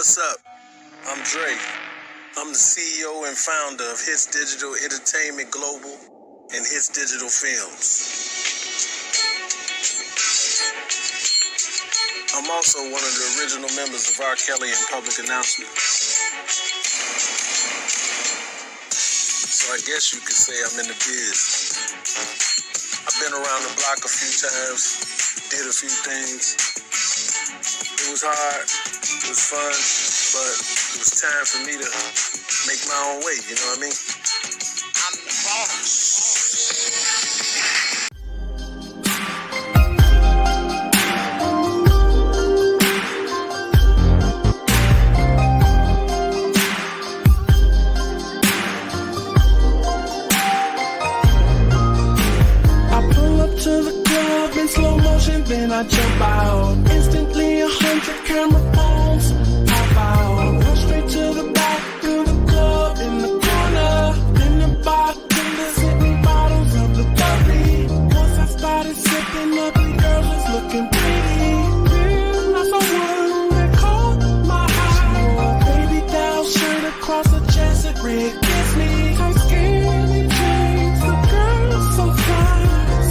what's up? I'm Dre. I'm the CEO and founder of Hitz Digital Entertainment Global and Hitz Digital Films. I'm also one of the original members of R.kelly and Public Announcement. So I guess you could say I'm in the biz. I've been around the block a few times, did a few things. It was hard, it was fun, but it was time for me to make my own way, you know what I mean? I'm the boss. Then I jump out. Instantly 100 camera phones pop out. I run straight to the back of the club in the corner. In the bartender sipping bottles of the bubbly. Once I started sipping up, the girl was looking pretty. Then I saw one that caught my eye. She wore a baby doll shirt across her chest. It read, "Kiss me." Tight skinny jeans. The girl's so fly.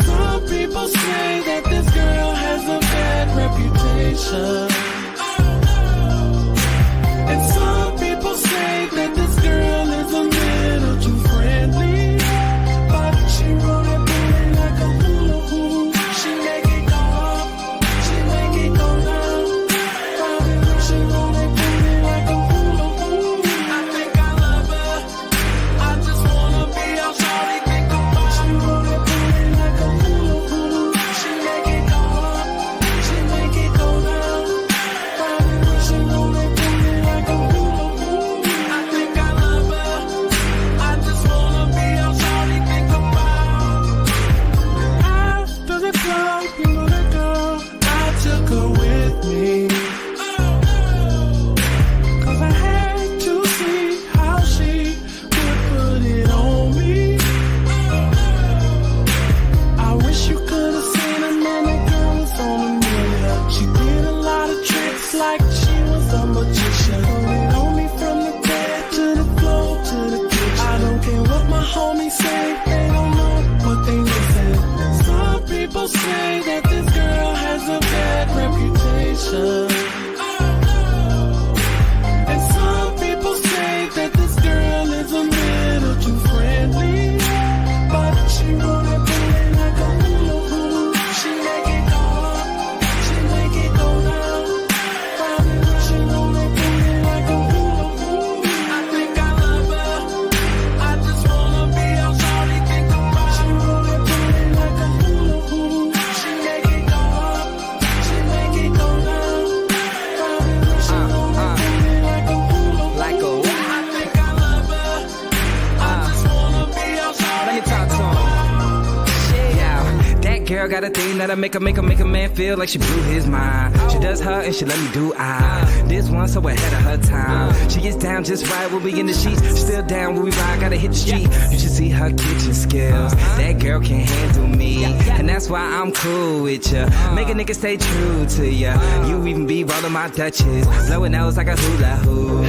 Some people say that this girl has a bad reputation. And some people say that this girl is a little too friendly. But she roll that booty like a hula hoop. She make it go up, she make it go down. She roll that booty like a hula hoop. I think I love her, I just wanna be all shawty think about. She roll that booty like a hula hoop. She make it go up, she make it go down. She roll that booty like a hula hoop. I think I love her, I just wanna be all shawty think about. After the club, you know that girl, I took her with me. Cause I had to see how she would put it on me. I wish you could have seen her, man, that girl was on a million. She did a lot of tricks like she was a magician. Put it on me from the bed to the floor to the kitchen. I don't care what my homies say, they don't know what they missing. Some people say that this girl has a bad reputation. And some people say that this girl is a little too friendly. But she roll that booty like a hula hoop. She make it go up, she make it go down. She roll that booty like a hula hoop. I think I love her, I just wanna be all shawty think about. She roll that booty like a hula hoop. She make it go up, she make it go down. She roll that booty like a hula hoop. Like a what? I think I love her, I just wanna be all shawty Let me think talk to about. Yeah, that girl got a thing that'll make a man feel like she blew his mind. She does her and she let me do I. This one so ahead of her time. She gets down just right when we in the sheets. Still down when we ride, gotta hit the street. You should see her kitchen skills. That girl can't handle me, and that's why I'm cool with ya. Make a nigga stay true to ya. You even be rolling my Dutches, blowing nose like a hula hoop.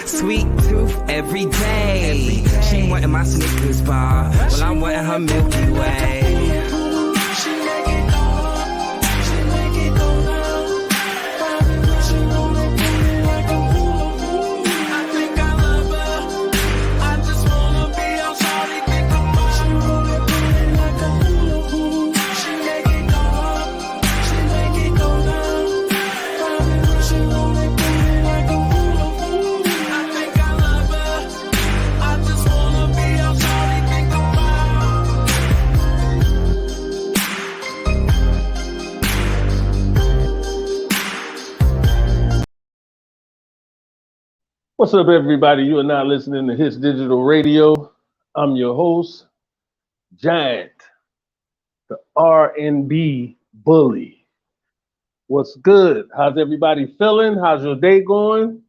Sweet tooth every day. She wantin' my Snickers bar, well I'm wantin' her Milky Way. She make it go up, she make it go down. She roll that booty like a hula hoop. I think I love her, I just wanna be all shawty think about. She roll that booty like a hula hoop. She make it go up, she make it go down. She roll that booty like a hula hoop. I think I love her, I just wanna be all shawty think about. What's up, everybody? You are now listening to Hitz Digital Radio. I'm your host, Giant, the R&B bully. What's good? How's everybody feeling? How's your day going?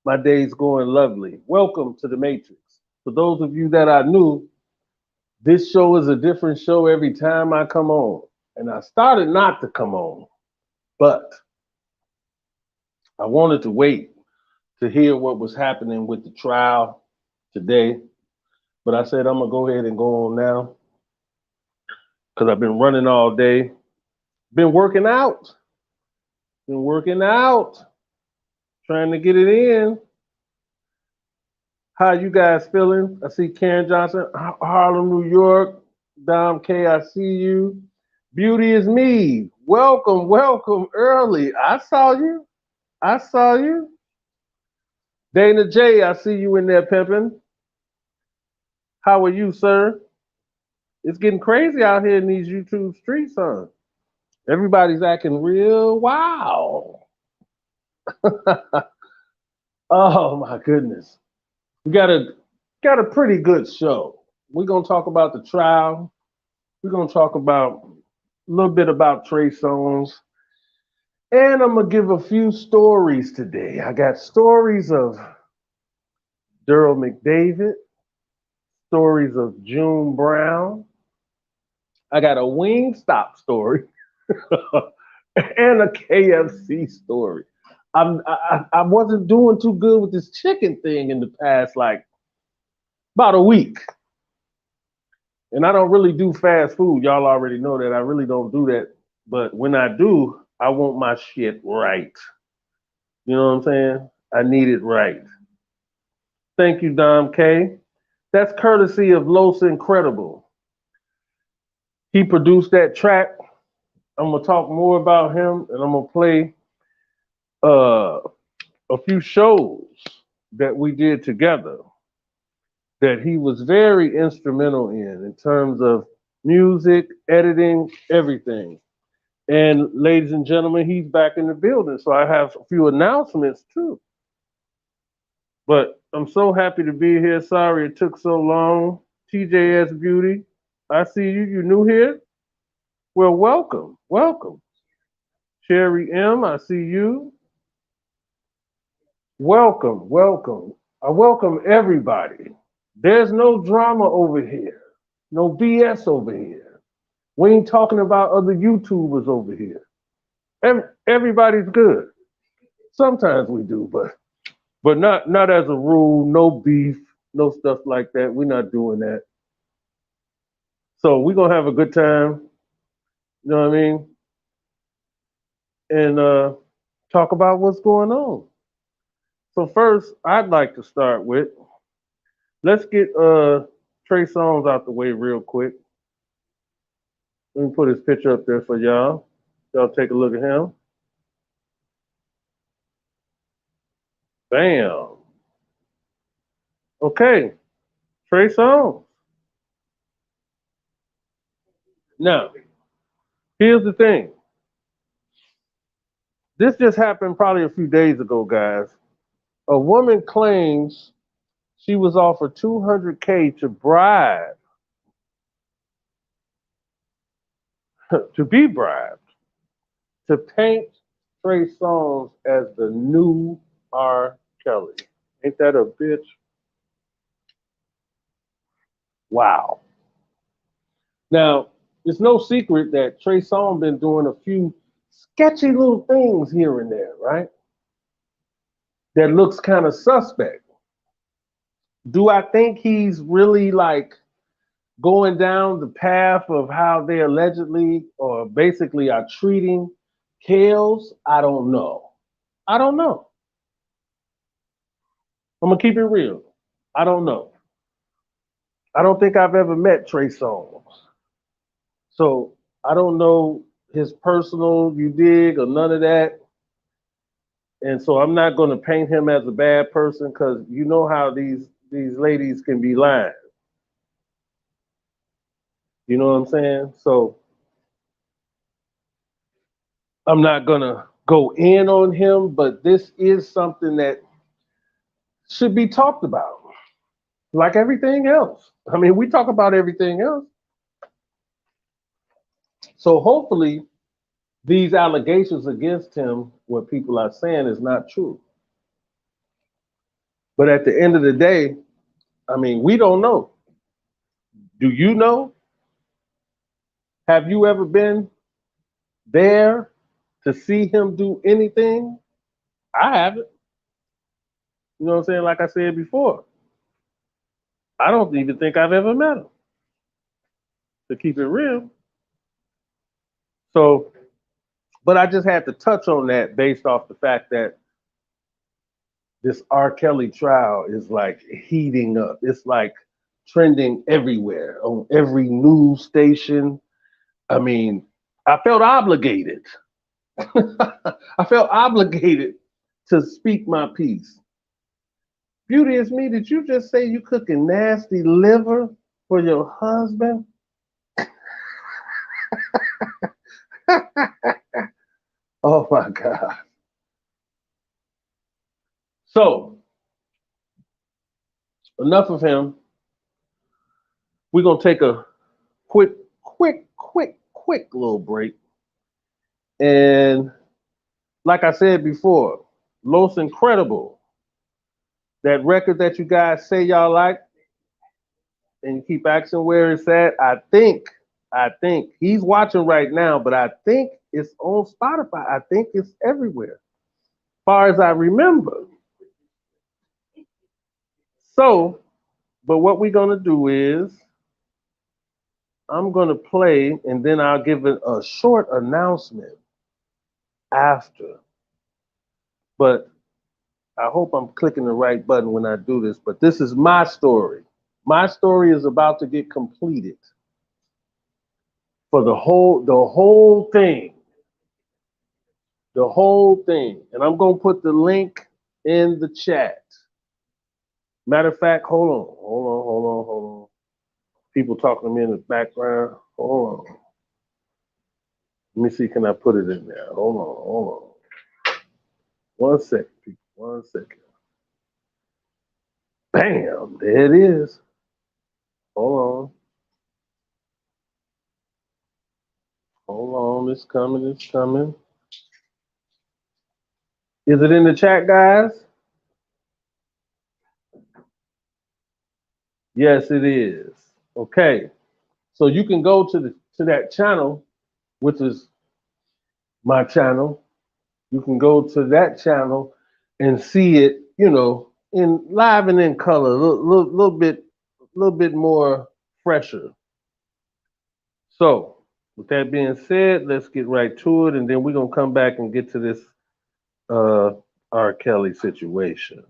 My day's going lovely. Welcome to the Matrix. For those of you that are new, this show is a different show every time I come on. And I started not to come on, but I wanted to wait to hear what was happening with the trial today, but I said I'm gonna go ahead and go on now because I've been running all day. Been working out. Trying to get it in. How you guys feeling? I see Karen Johnson, Harlem, New York. Dom K, I see you. Beauty is me. Welcome early. I saw you. Dana J, I see you in there pimping. How are you, sir? It's getting crazy out here in these YouTube streets, huh? Everybody's acting real wow. Oh my goodness. We got a pretty good show. We're gonna talk about the trial. We're gonna talk about a little bit about Trey Songz. And I'm gonna give a few stories today. I got stories of Daryl McDavid, stories of June Brown. I got a Wingstop story and a KFC story. I wasn't doing too good with this chicken thing in the past, like about a week. And I don't really do fast food. Y'all already know that. I really don't do that. But when I do, I want my shit right. You know what I'm saying? I need it right. Thank you, Dom K. That's courtesy of Los Incredible. He produced that track. I'm going to talk more about him, and I'm going to play a few shows that we did together that he was very instrumental in terms of music, editing, everything. And ladies and gentlemen, he's back in the building, so I have a few announcements too. But I'm so happy to be here. Sorry it took so long. TJS Beauty, I see you. You new here? Well, welcome. Sherry M, I see you. Welcome. I welcome everybody. There's no drama over here. No BS over here. We ain't talking about other YouTubers over here. Everybody's good. Sometimes we do, but not as a rule. No beef, no stuff like that. We're not doing that. So we're gonna have a good time. You know what I mean? And talk about what's going on. So first, I'd like to start with, let's get Trey Songz out the way real quick. Let me put his picture up there for y'all. Y'all take a look at him. Bam. Okay, Trey Songz. Now, here's the thing. This just happened probably a few days ago, guys. A woman claims she was offered $200K to bribe, to be bribed, to paint Trey Songz as the new R.kelly. Ain't that a bitch? Wow. Now, it's no secret that Trey Songz been doing a few sketchy little things here and there, right? That looks kind of suspect. Do I think he's really like going down the path of how they allegedly or basically are treating Kales? I don't know. I'm gonna keep it real. I don't know. I don't think I've ever met Trey Songz. So I don't know his personal, you dig, or none of that. And so I'm not going to paint him as a bad person because you know how these ladies can be lying. You know what I'm saying? So I'm not going to go in on him, but this is something that should be talked about, like everything else. I mean, we talk about everything else. So hopefully these allegations against him, what people are saying, is not true. But at the end of the day, I mean, we don't know. Do you know? Have you ever been there to see him do anything? I haven't. You know what I'm saying? Like I said before, I don't even think I've ever met him, to keep it real. So, but I just had to touch on that based off the fact that this R. Kelly trial is like heating up. It's like trending everywhere, on every news station. I mean, I felt obligated. I felt obligated to speak my piece. Beauty is me, did you just say you cooking nasty liver for your husband? Oh my God. So, enough of him. We're going to take a quick little break. And like I said before, Los Incredible, that record that you guys say y'all like, and you keep asking where it's at, I think he's watching right now, but I think it's on Spotify. I think it's everywhere, as far as I remember. So, but what we're gonna do is, I'm gonna play, and then I'll give it a short announcement after. But I hope I'm clicking the right button when I do this, but this is my story. My story is about to get completed for the whole thing. The whole thing. And I'm going to put the link in the chat. Matter of fact, hold on. People talking to me in the background. Hold on. Let me see, can I put it in there? Hold on. 1 second, people. 1 second. Bam, there it is. Hold on, it's coming. Is it in the chat, guys? Yes, it is. Okay. So you can go to that channel, which is my channel. You can go to that channel and see it, you know, in live and in color, a little bit more fresher. So, with that being said, let's get right to it, and then we're gonna come back and get to this R. Kelly situation.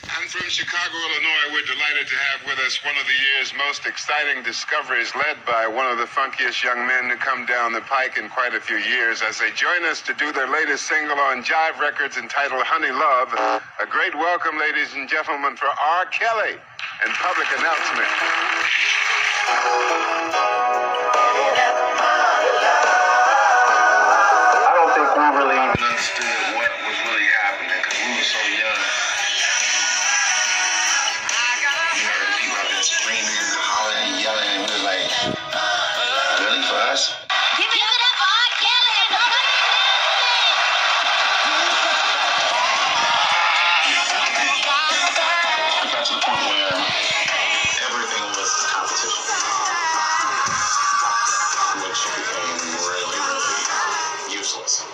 And from Chicago, Illinois, we're delighted to have with us one of the year's most exciting discoveries, led by one of the funkiest young men to come down the pike in quite a few years, as they join us to do their latest single on Jive Records entitled Honey Love. A great welcome, ladies and gentlemen, for R. Kelly and public announcement. I don't think we really even understood what was really happening because we were so young. You heard people out there screaming, hollering, yelling, and we were like, really for us? Give it up for R. Kelly and public It got to the point where everything was competition, which became really, really useless.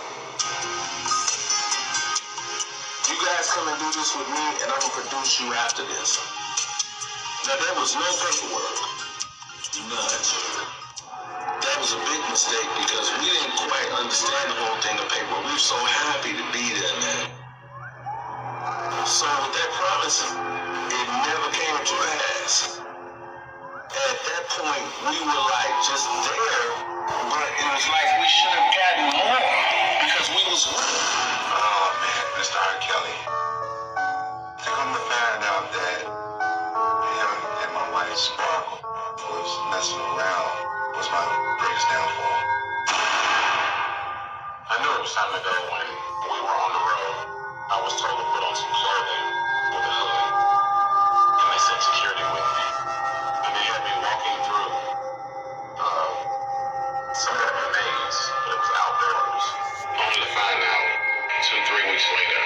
You guys come and do this with me, and I'm gonna produce you after this. Now, there was no paperwork. None. That was a big mistake because we didn't quite understand the whole thing of paperwork. We were so happy to be there, man. So with that promise, it never came to pass. At that point, we were like just there, but it was like we should have gotten more because we was winning. Oh, man, Mr. R. Kelly. To come to find out that him and my wife, Sparkle, was messing around was my greatest downfall. I knew it was time to go when we were on the road. I was told to put on some clothing with a hood, and they sent security with me. And they had me walking through somewhat of a maze, but it was outdoors, only to find out 2-3 weeks later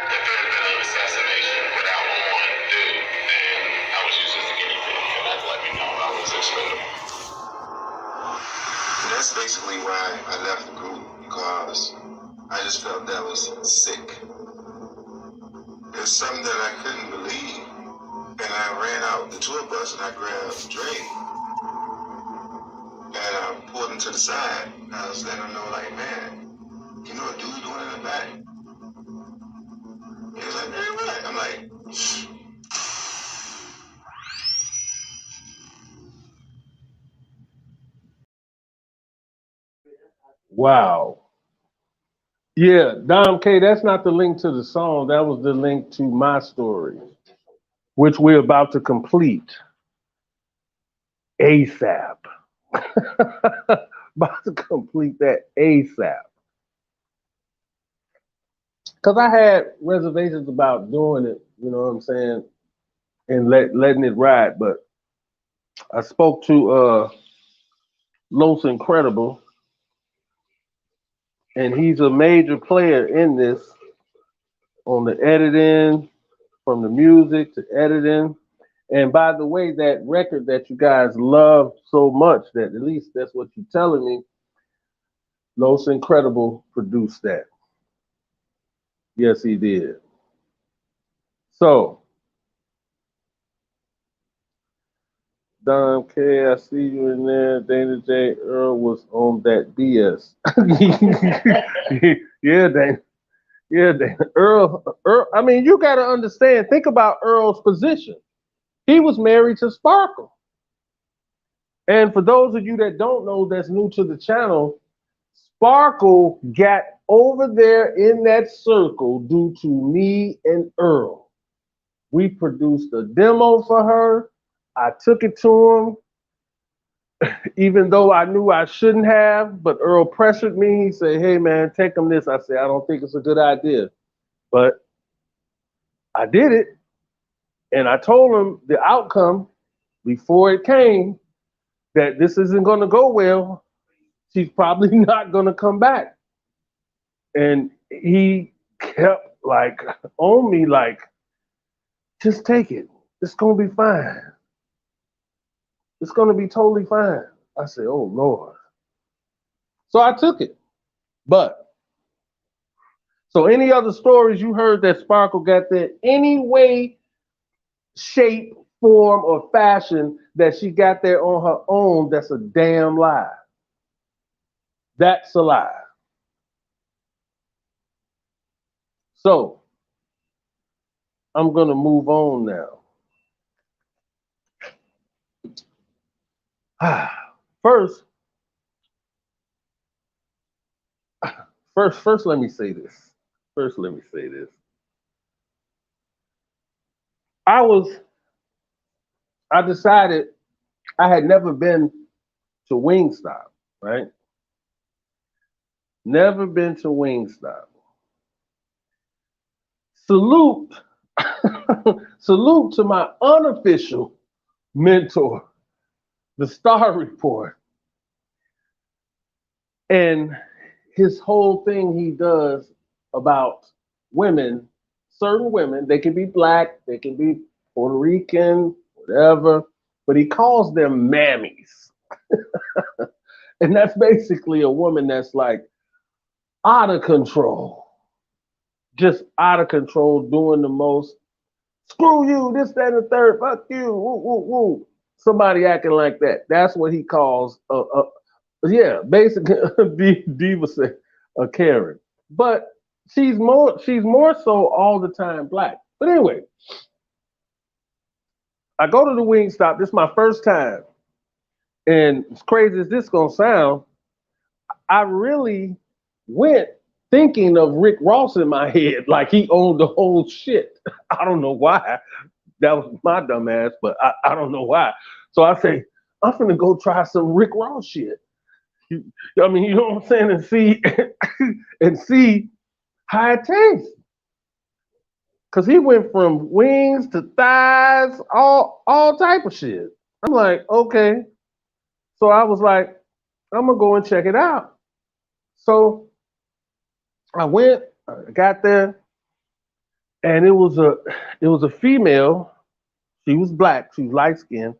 that there had been an assassination without one dude, and I was used as a guinea pig, and that let me know I was expendable. And that's basically why I left the group, because I just felt that was sick. It's something that I couldn't believe. And I ran out the tour bus and I grabbed Dre. And I pulled him to the side. And I was letting him know, like, man, you know what dude doing in the back? He was like, man, what? I'm like, Wow. Yeah, Dom K, that's not the link to the song. That was the link to my story, which we're about to complete ASAP. About to complete that ASAP. Because I had reservations about doing it, you know what I'm saying, and letting it ride. But I spoke to Los Incredible, and he's a major player in this on the editing, from the music to editing. And by the way, that record that you guys love so much, that at least that's what you're telling me, Los Incredible produced that. Yes, he did. So, Don K, I see you in there. Dana J. Earl was on that BS. Yeah, Dana. Yeah, Dana. Earl, I mean, you got to understand, think about Earl's position. He was married to Sparkle. And for those of you that don't know, that's new to the channel, Sparkle got over there in that circle due to me and Earl. We produced a demo for her. I took it to him, even though I knew I shouldn't have, but Earl pressured me. He said, hey man, take him this. I said, I don't think it's a good idea. But I did it. And I told him the outcome before it came, that this isn't going to go well. She's probably not going to come back. And he kept like on me, like, just take it. It's going to be fine. It's going to be totally fine. I said, oh, Lord. So I took it. But, so any other stories you heard that Sparkle got there, any way, shape, form, or fashion that she got there on her own, that's a damn lie. That's a lie. So, I'm going to move on now. First, let me say this. I decided I had never been to Wingstop, right? Never been to Wingstop. Salute to my unofficial mentor, the Star Report. And his whole thing he does about women, certain women, they can be black, they can be Puerto Rican, whatever, but he calls them mammies. And that's basically a woman that's like out of control, just out of control, doing the most. Screw you, this, that, and the third, fuck you, woo, woo, woo. Somebody acting like that. That's what he calls, yeah, basically, Diva said, a Karen. But she's more so all the time black. But anyway, I go to the Wingstop. This is my first time. And as crazy as this gonna sound, I really went thinking of Rick Ross in my head, like he owned the whole shit. I don't know why. That was my dumb ass, but I don't know why. So I say, I'm gonna go try some Rick Ross shit. I mean, you know what I'm saying? And see how it tastes. Cause he went from wings to thighs, all type of shit. I'm like, okay. So I was like, I'm gonna go and check it out. So I went, I got there, and it was a female. She was black, she was light skinned.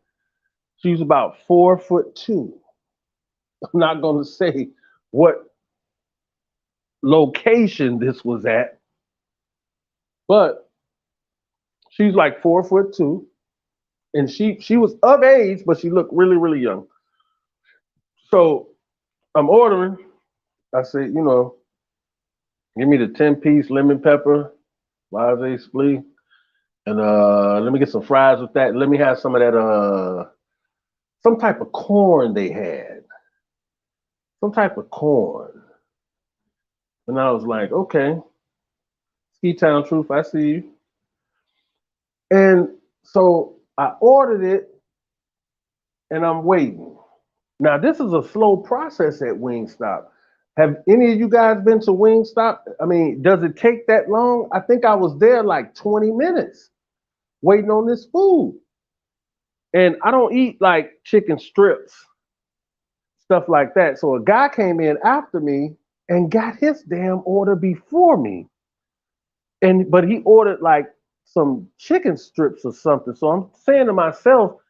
She was about 4'2". I'm not gonna say what location this was at, but she's like 4'2", and she was of age, but she looked really, really young. So I'm ordering. I said, you know, give me the 10-piece lemon pepper, blase splee, and let me get some fries with that. Let me have some of that some type of corn they had. Some type of corn. And I was like, okay, Ski Town Truth, I see you. And so I ordered it and I'm waiting. Now, this is a slow process at Wingstop. Have any of you guys been to Wingstop? I mean, does it take that long? I think I was there like 20 minutes waiting on this food. And I don't eat like chicken strips, stuff like that. So a guy came in after me and got his damn order before me. But he ordered like some chicken strips or something. So I'm saying to myself,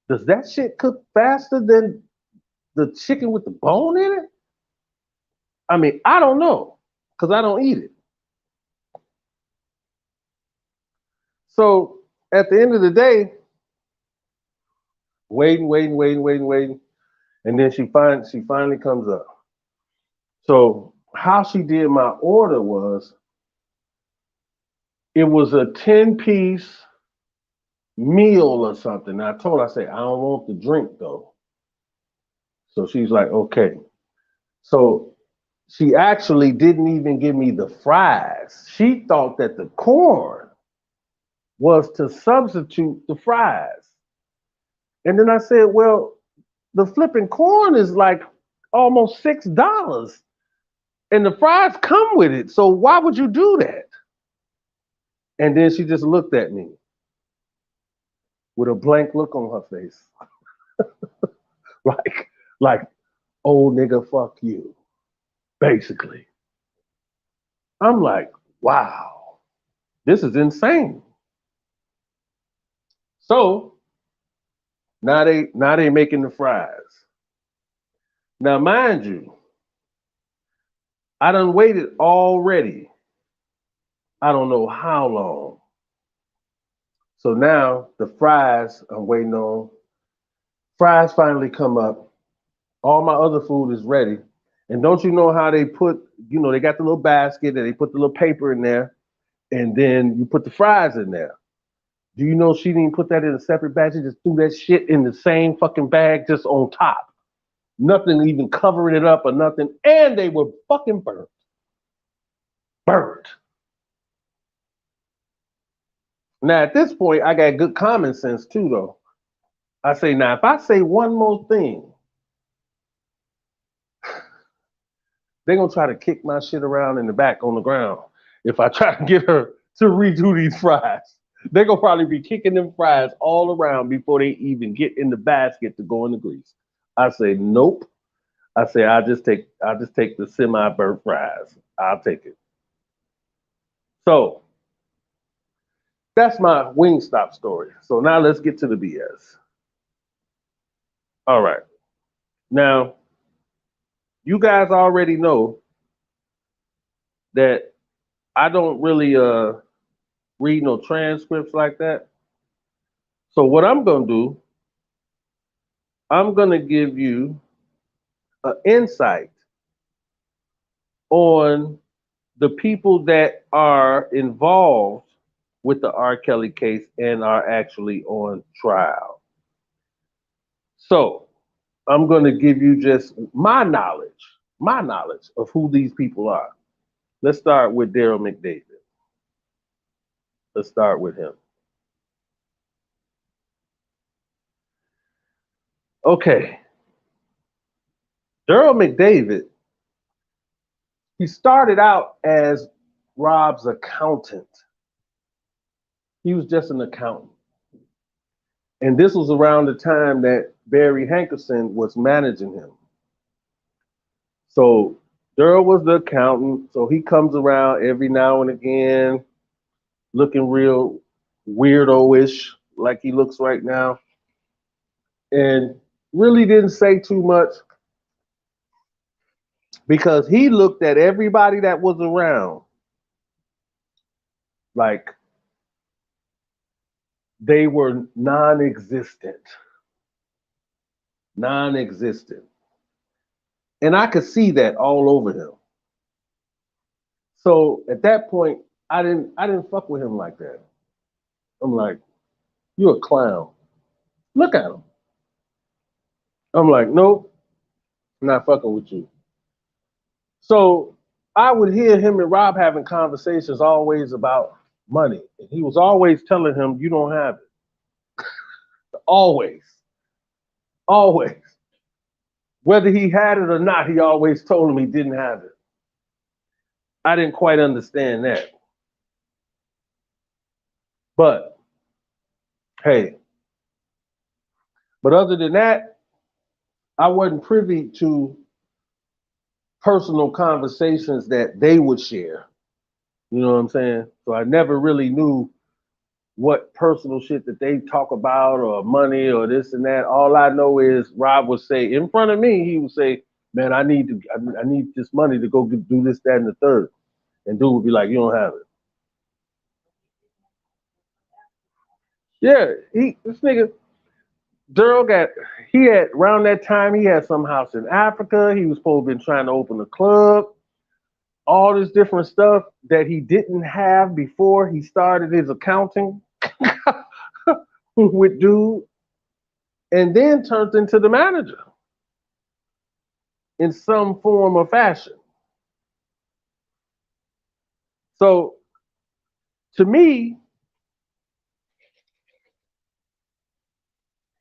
does that shit cook faster than the chicken with the bone in it? I mean, I don't know, because I don't eat it. So at the end of the day, waiting. And then she finally comes up. So how she did my order was, it was a 10-piece meal or something. And I told her, I said, I don't want the drink though. So she's like, okay. So she actually didn't even give me the fries. She thought that the corn was to substitute the fries. And then I said, well, the flipping corn is like almost $6 and the fries come with it. So why would you do that? And then she just looked at me with a blank look on her face. like, oh nigga, fuck you, basically. I'm like, wow, this is insane. So now they making the fries. Now, mind you, I done waited already. I don't know how long. So now the fries I'm waiting on. Fries finally come up. All my other food is ready. And don't you know how they put, you know, they got the little basket and they put the little paper in there and then you put the fries in there. Do you know she didn't put that in a separate bag? She just threw that shit in the same fucking bag just on top. Nothing even covering it up or nothing. And they were fucking burnt. Burnt. Now, at this point, I got good common sense too, though. I say, now, if I say one more thing, they're going to try to kick my shit around in the back on the ground. If I try to get her to redo these fries, they're going to probably be kicking them fries all around before they even get in the basket to go in the grease. I say, nope. I say, I'll just take the semi-burnt fries. I'll take it. So that's my Wingstop story. So now let's get to the BS. All right. Now, you guys already know that I don't really read no transcripts like that. So what I'm going to do, I'm going to give you an insight on the people that are involved with the R. Kelly case and are actually on trial. So I'm going to give you just my knowledge of who these people are. Let's start with Daryl McDavid. Let's start with him. Okay. Daryl McDavid, he started out as Rob's accountant. He was just an accountant. And this was around the time that Barry Hankerson was managing him. So Daryl was the accountant. So he comes around every now and again, looking real weirdo-ish like he looks right now. And really didn't say too much. because he looked at everybody that was around like they were non-existent. Non-existent. And I could see that all over him. So at that point, I didn't fuck with him like that. I'm like, you're a clown. Look at him. I'm like, nope, I'm not fucking with you. So I would hear him and Rob having conversations always about money. And he was always telling him, you don't have it. Always. Always. Whether he had it or not, he always told him he didn't have it. I didn't quite understand that. But, hey. But other than that, I wasn't privy to personal conversations that they would share. You know what I'm saying? So I never really knew what personal shit that they talk about or money or this and that. All I know is Rob would say in front of me, he would say, man, I need this money to go do this, that, and the third. And dude would be like, you don't have it. Yeah, this nigga, Daryl had around that time, he had some house in Africa. He was supposed to be trying to open a club. All this different stuff that he didn't have before he started his accounting with dude, and then turned into the manager in some form or fashion. So to me,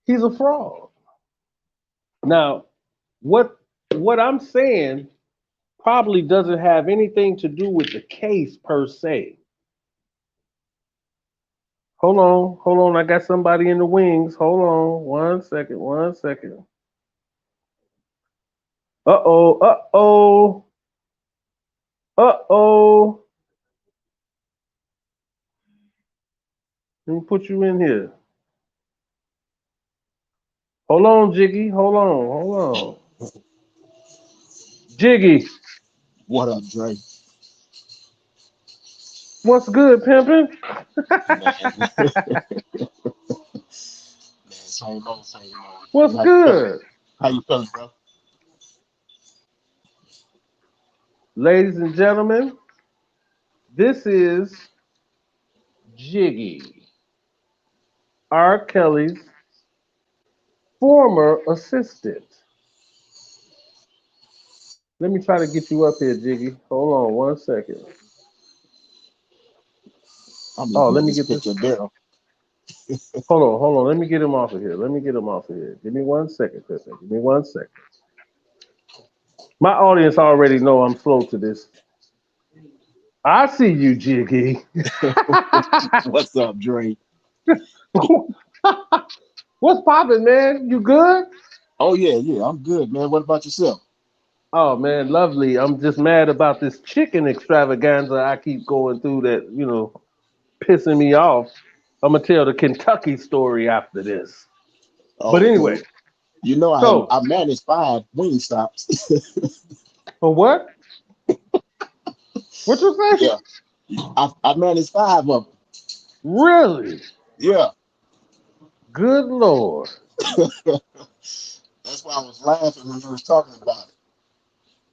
he's a fraud. Now, what I'm saying probably doesn't have anything to do with the case per se. Hold on. I got somebody in the wings. Hold on. One second. Uh-oh. Let me put you in here. Hold on, Jiggy. Hold on. Jiggy. What up, Dre? What's good, pimpin'? Man, same old. What's good? How you feeling, bro? Ladies and gentlemen, this is Jiggy, R.Kelly's former assistant. Let me try to get you up here, Jiggy. Hold on 1 second. Let me get this Daryl. Hold on. Let me get him off of here. Give me 1 second, Pippin. Give me 1 second. My audience already know I'm slow to this. I see you, Jiggy. What's up, Dre? What's poppin', man? You good? Oh, yeah, I'm good, man. What about yourself? Oh, man, lovely. I'm just mad about this chicken extravaganza I keep going through that, pissing me off. I'm going to tell the Kentucky story after this. But anyway. Dude. You know, I managed 5 Wingstops. For what? What you say? Yeah. I managed 5 of them. Really? Yeah. Good Lord. That's why I was laughing when you was talking about it.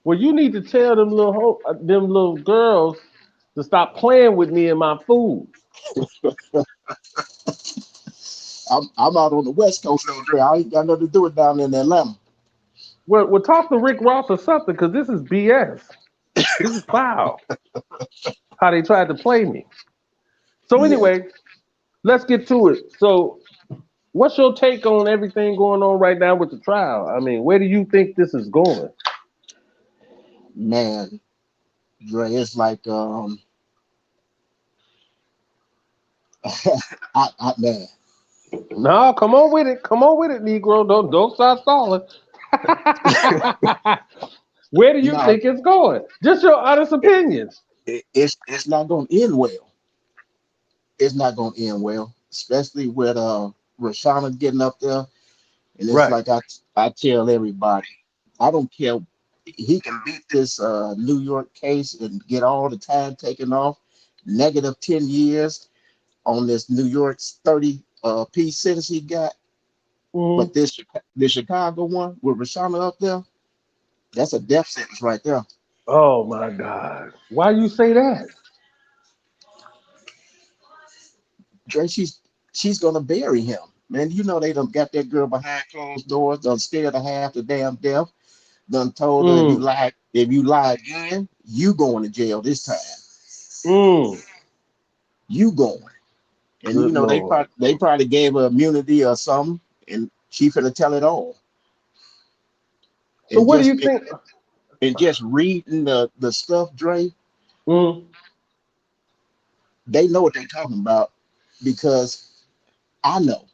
Well, you need to tell them little girls to stop playing with me and my food. I'm out on the West Coast, Dre. I ain't got nothing to do with down in Atlanta. Well, talk to Rick Ross or something, because this is BS. This is foul. How they tried to play me. So anyway, let's get to it. So what's your take on everything going on right now with the trial? I mean, where do you think this is going? Man, Dre, it's like man. No, come on with it, Negro. Don't start stalling. Where do you think it's going? Just your honest opinions. It's not going to end well. It's not going to end well, especially with Rashana getting up there. And it's like I tell everybody, I don't care he can beat this New York case and get all the time taken off, negative 10 years on this New York's 30 piece sentence he got. But this Chicago one with Rashana up there, that's a death sentence right there. Oh my God. Why you say that? Dre, she's gonna bury him. Man, you know they done got that girl behind closed doors, done scared her half to damn death, done told her if you lie again, you going to jail this time. You going. And Good you know Lord. they probably gave her immunity or something, and she finna tell it all. So And what do just you think? and just reading the stuff, Dre, they know what they're talking about because I know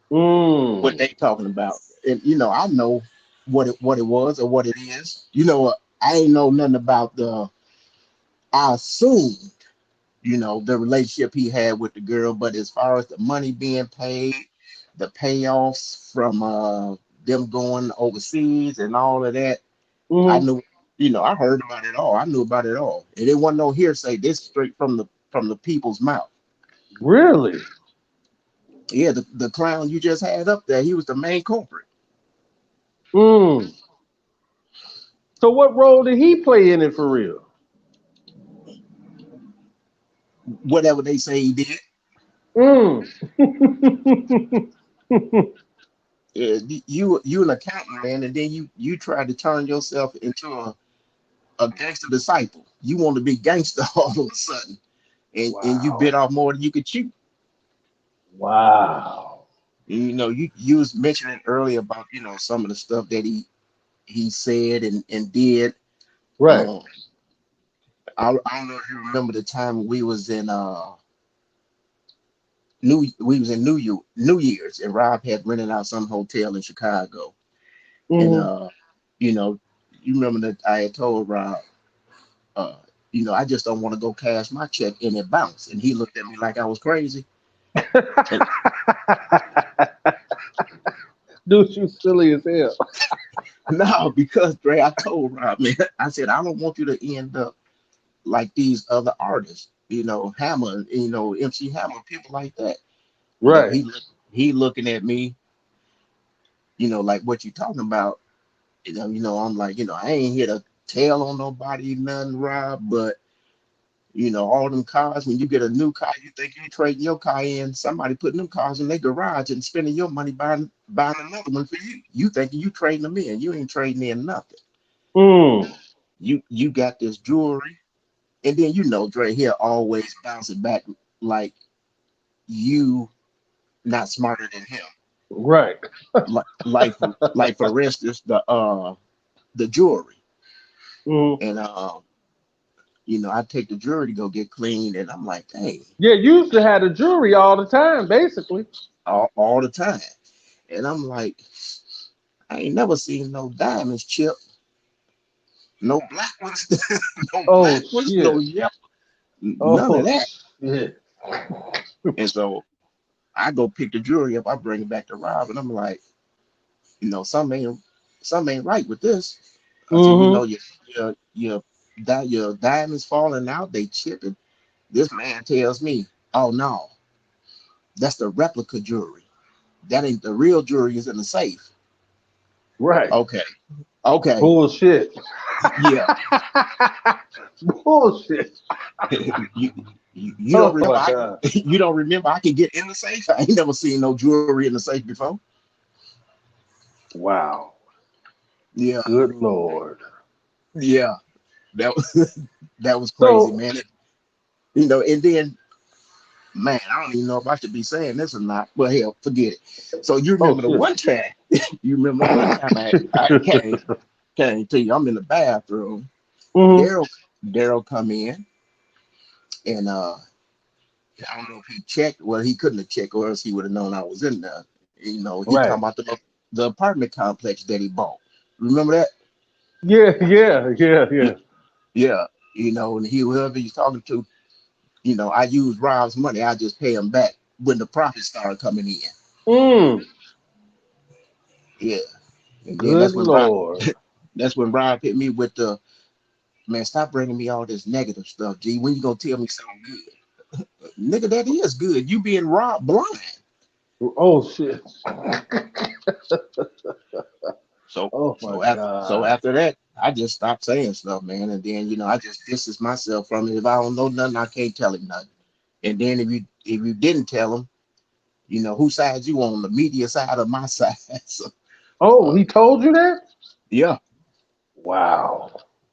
what they talking about. And you know, I know what it was or what it is. You know, I ain't know nothing about I assumed, you know, the relationship he had with the girl, but as far as the money being paid, the payoffs from them going overseas and all of that, I knew, you know, I heard about it all. I knew about it all. And it wasn't no hearsay. This straight from the people's mouth. Really? Yeah, the clown you just had up there, he was the main culprit. So what role did he play in it for real? Whatever they say he did. Yeah, you an accountant, man, and then you try to turn yourself into a gangster disciple. You want to be gangster all of a sudden, and you bit off more than you could chew. Wow. You know, you was mentioning earlier about, you know, some of the stuff that he said and did. Right. I don't know if you remember the time we was in New Year's, and Rob had rented out some hotel in Chicago. And you know, you remember that I had told Rob, you know, I just don't want to go cash my check and it bounce. And he looked at me like I was crazy. Dude, you silly as hell. No, because Dre, I told Rob, man, I said, I don't want you to end up like these other artists, you know, Hammer, you know, MC Hammer, people like that. Right. You know, he looking at me, you know, like what you talking about. You know, I'm like, you know, I ain't here to tell on nobody, nothing, Rob, but you know, all them cars, when you get a new car, you think you trading your car in, somebody putting them cars in their garage and spending your money buying another one for you. You thinking you trading them in. You ain't trading in nothing. You got this jewelry, and then you know Dre here always bouncing back like you not smarter than him. Right. like for instance, the jewelry. And you know, I take the jewelry to go get cleaned, and I'm like, dang. Yeah, you used to have the jewelry all the time, basically. All the time. And I'm like, I ain't never seen no diamonds, Chip. No black ones. No black ones, no yellow. None of that. Shit. And so I go pick the jewelry up, I bring it back to Rob, and I'm like, you know, something ain't right with this. I said, you know, your diamonds falling out, they chipping. This man tells me, oh no, that's the replica jewelry. That ain't the real jewelry, is in the safe. Right. Okay. Bullshit. Yeah. Bullshit. You don't remember? You don't remember? I can get in the safe. I ain't never seen no jewelry in the safe before. Wow. Yeah. Good Lord. Yeah. That was crazy, man. You know, and then, man, I don't even know if I should be saying this or not. But hell, forget it. So you remember the one time? You remember the one time I came to you? I'm in the bathroom. Daryl come in, and I don't know if he checked. Well, he couldn't have checked, or else he would have known I was in there. You know, he talking about the apartment complex that he bought. Remember that? Yeah. Yeah. You know, and whoever he's talking to, you know, I use Rob's money. I just pay him back when the profits start coming in. Yeah. And then Good Lord. That's when Rob hit me with the, man, stop bringing me all this negative stuff, G. When you gonna tell me something good? Nigga, that is good. You being robbed blind. Oh shit. So Oh my so God. after that, I just stopped saying stuff, man. And then, you know, I just distance myself from it. If I don't know nothing, I can't tell him nothing. And then if you didn't tell him, you know, whose side you on, the media side or my side? So, Oh, he told you that? yeah, Wow.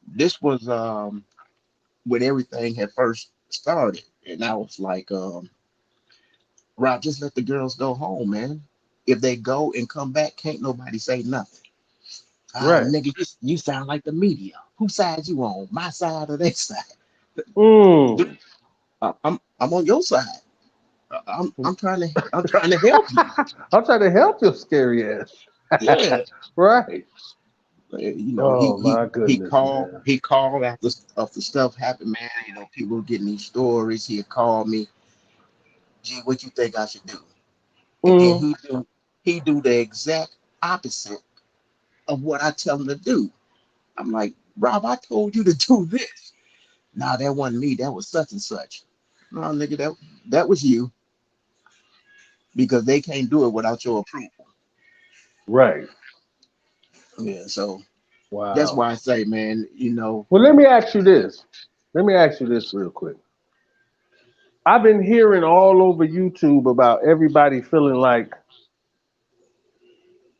this was when everything had first started, and I was like, Rob, just let the girls go home, man. If they go and come back, can't nobody say nothing. Ah, Right. nigga, you sound like the media. Whose side you on? My side or their side? Dude, Mm. I'm on your side. I'm trying to help you. I'm trying to help your scary ass. Yeah. Right. You know, Oh my goodness, man. he called after stuff happened, man. You know, people were getting these stories. He had called me, gee, what you think I should do? And then Mm. he do the exact opposite of what I tell him to do. I'm like, Rob, I told you to do this. Nah, that wasn't me. That was such and such. No, nigga, that was you, because they can't do it without your approval. Right. Yeah, so that's Wow. why I say, man, you know, Well, let me ask you this. Let me ask you this real quick. I've been hearing all over YouTube about everybody feeling like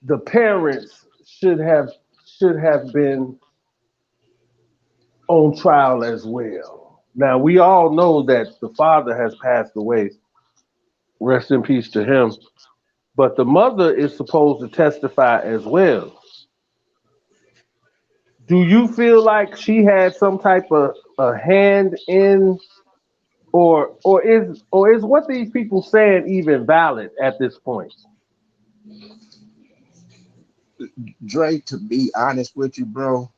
the parents should have been on trial as well. Now we all know that the father has passed away. Rest in peace to him. But the mother is supposed to testify as well. Do you feel like she had some type of a hand in, or is what these people saying even valid at this point? Dre, to be honest with you, bro,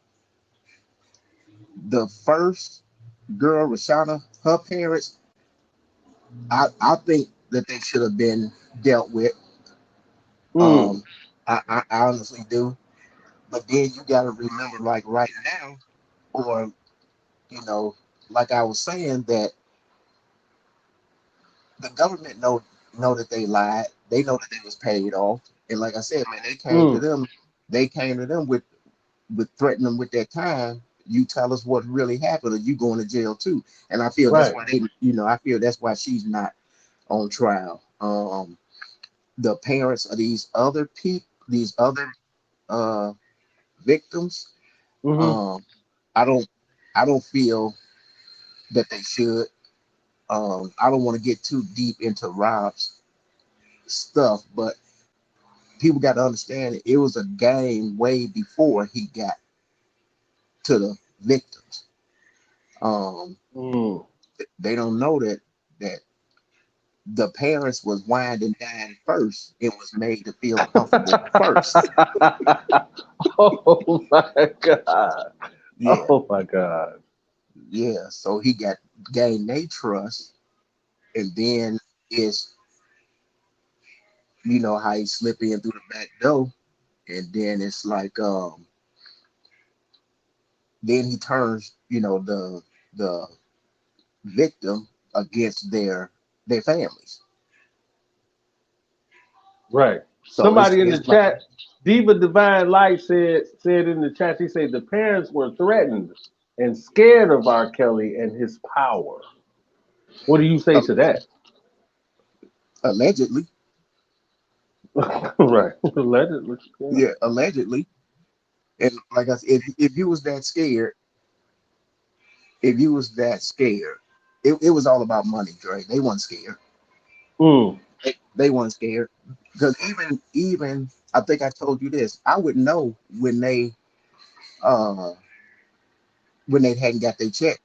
the first girl, Rashana, her parents, I think that they should have been dealt with. Mm, Um, I honestly do. But then you got to remember, like right now, or you know, like I was saying, that the government know that they lied. They know that they was paid off, and like I said, man, they came to mm, them. They came to them with threatening them with their time. You tell us what really happened, or you going to jail too. And I feel that's right. why I feel that's why she's not on trial. The parents of these other uh victims, Hmm. um, I don't, I don't feel that they should. I don't want to get too deep into Rob's stuff, but people got to understand it was a game way before he got to the victims. Um, Mm. they don't know that the parents was wined and dined first. It was made to feel comfortable first. Oh my god. Yeah, Oh my god. yeah. So he got gained their trust, and then it's how he slip in through the back door, and then it's like then he turns the victim against their families. Right. So it's Somebody in the it's like, chat, Diva Divine Light said in the chat, she said the parents were threatened and scared of R. Kelly and his power. What do you say uh, to that? allegedly. Right. Allegedly. Yeah. Yeah, allegedly. And like I said, if you was that scared, if you was that scared, it was all about money, Dre. They weren't scared. Mm, They weren't scared, because even I think I told you this. I would know uh when they hadn't got their check.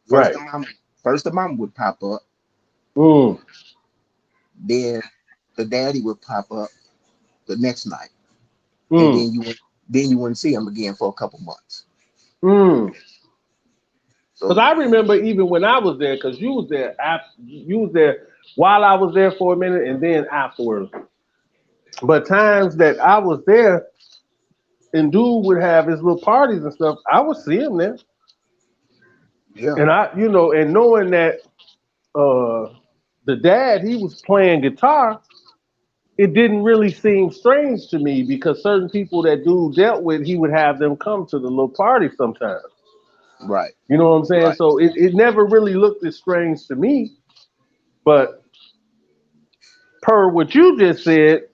First right. the mom first the mom would pop up, Mm, then the daddy would pop up the next night, and mm, then you wouldn't see him again for a couple months. mm. Because So I remember even when I was there, because you was there after, you was there while I was there for a minute and then afterwards. But times that I was there, and dude would have his little parties and stuff, I would see him there. Yeah. And and knowing that the dad, he was playing guitar, it didn't really seem strange to me because certain people that dude dealt with, he would have them come to the little party sometimes. Right. You know what I'm saying? Right. So it never really looked as strange to me. But per what you just said,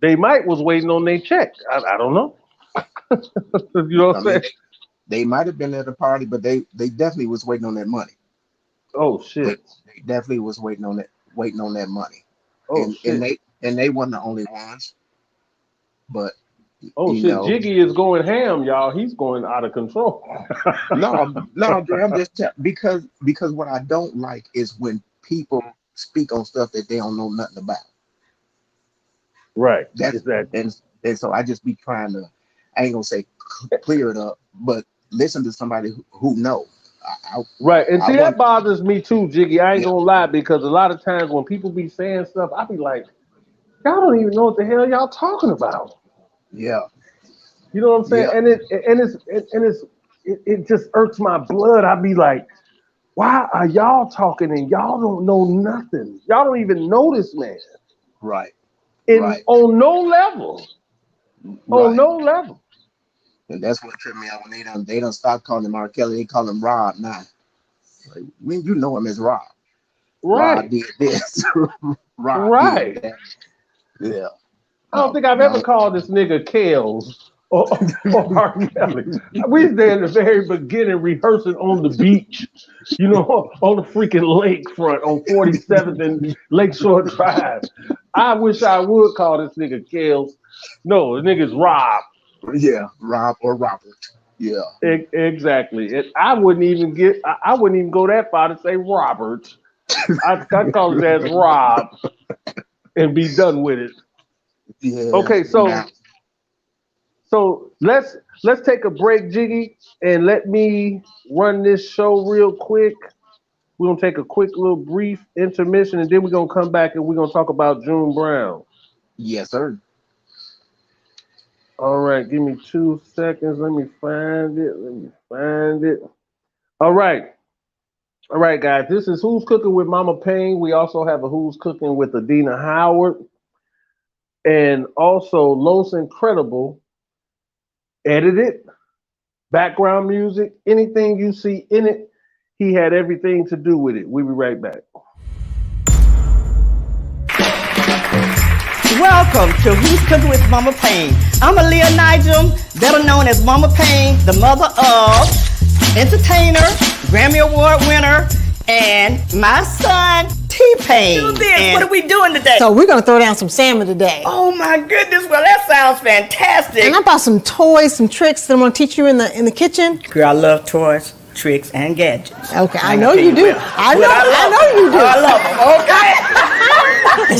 they might was waiting on their check. I don't know. You know what I'm saying? They might have been at a party, but they definitely was waiting on that money. Oh shit. They definitely was waiting on that money. Oh shit. And they weren't the only ones. But oh shit, Jiggy is going ham, y'all. He's going out of control. no, Dre, I'm just because what I don't like is when people speak on stuff that they don't know nothing about. Right. That's that, and so I just be trying to, I ain't gonna say clear it up, but listen to somebody who know. Right, and see that bothers me too, Jiggy. I ain't gonna lie, because a lot of times when people be saying stuff, I be like, y'all don't even know what the hell y'all talking about. Yeah. You know what I'm saying? Yeah. It just irks my blood. I be like, why are y'all talking and y'all don't know nothing? Y'all don't even know this man. Right. On no level. Right. On no level. And that's what tripped me out when they don't stop calling him R.kelly. They call him Rob now. Like, when you know him as Rob. Right. Rob did this. Rob right. did that. Yeah. I don't think I've ever called this nigga Kales or R.kelly. We was there in the very beginning rehearsing on the beach, you know, on the freaking lakefront on 47th and Lakeshore Drive. I wish I would call this nigga Kales. No, the nigga's Rob. Yeah, Rob or Robert. Yeah. Exactly. I wouldn't even go that far to say Robert. I'd call his ass Rob and be done with it. Yeah. Okay, so let's take a break, Jiggy, and let me run this show real quick. We're gonna take a quick little brief intermission, and then we're gonna come back and we're gonna talk about June Brown. Yes, sir. All right, give me 2 seconds. Let me find it. All right, guys. This is Who's Cooking with Mama Payne. We also have a Who's Cooking with Adina Howard, and also Los Incredible. Edited, background music, anything you see in it, he had everything to do with it. We'll be right back. Welcome to Who's Cooking with Mama Payne. I'm Aaliyah Nigel, better known as Mama Payne, the mother of entertainer, Grammy Award winner, and my son, T-Pain. Do this. What are we doing today? So we're going to throw down some salmon today. Oh my goodness. Well, that sounds fantastic. And I bought some toys, some tricks that I'm going to teach you in the kitchen. Girl, I love toys, tricks, and gadgets. Okay, I know you do. I know you do. I love them. Okay.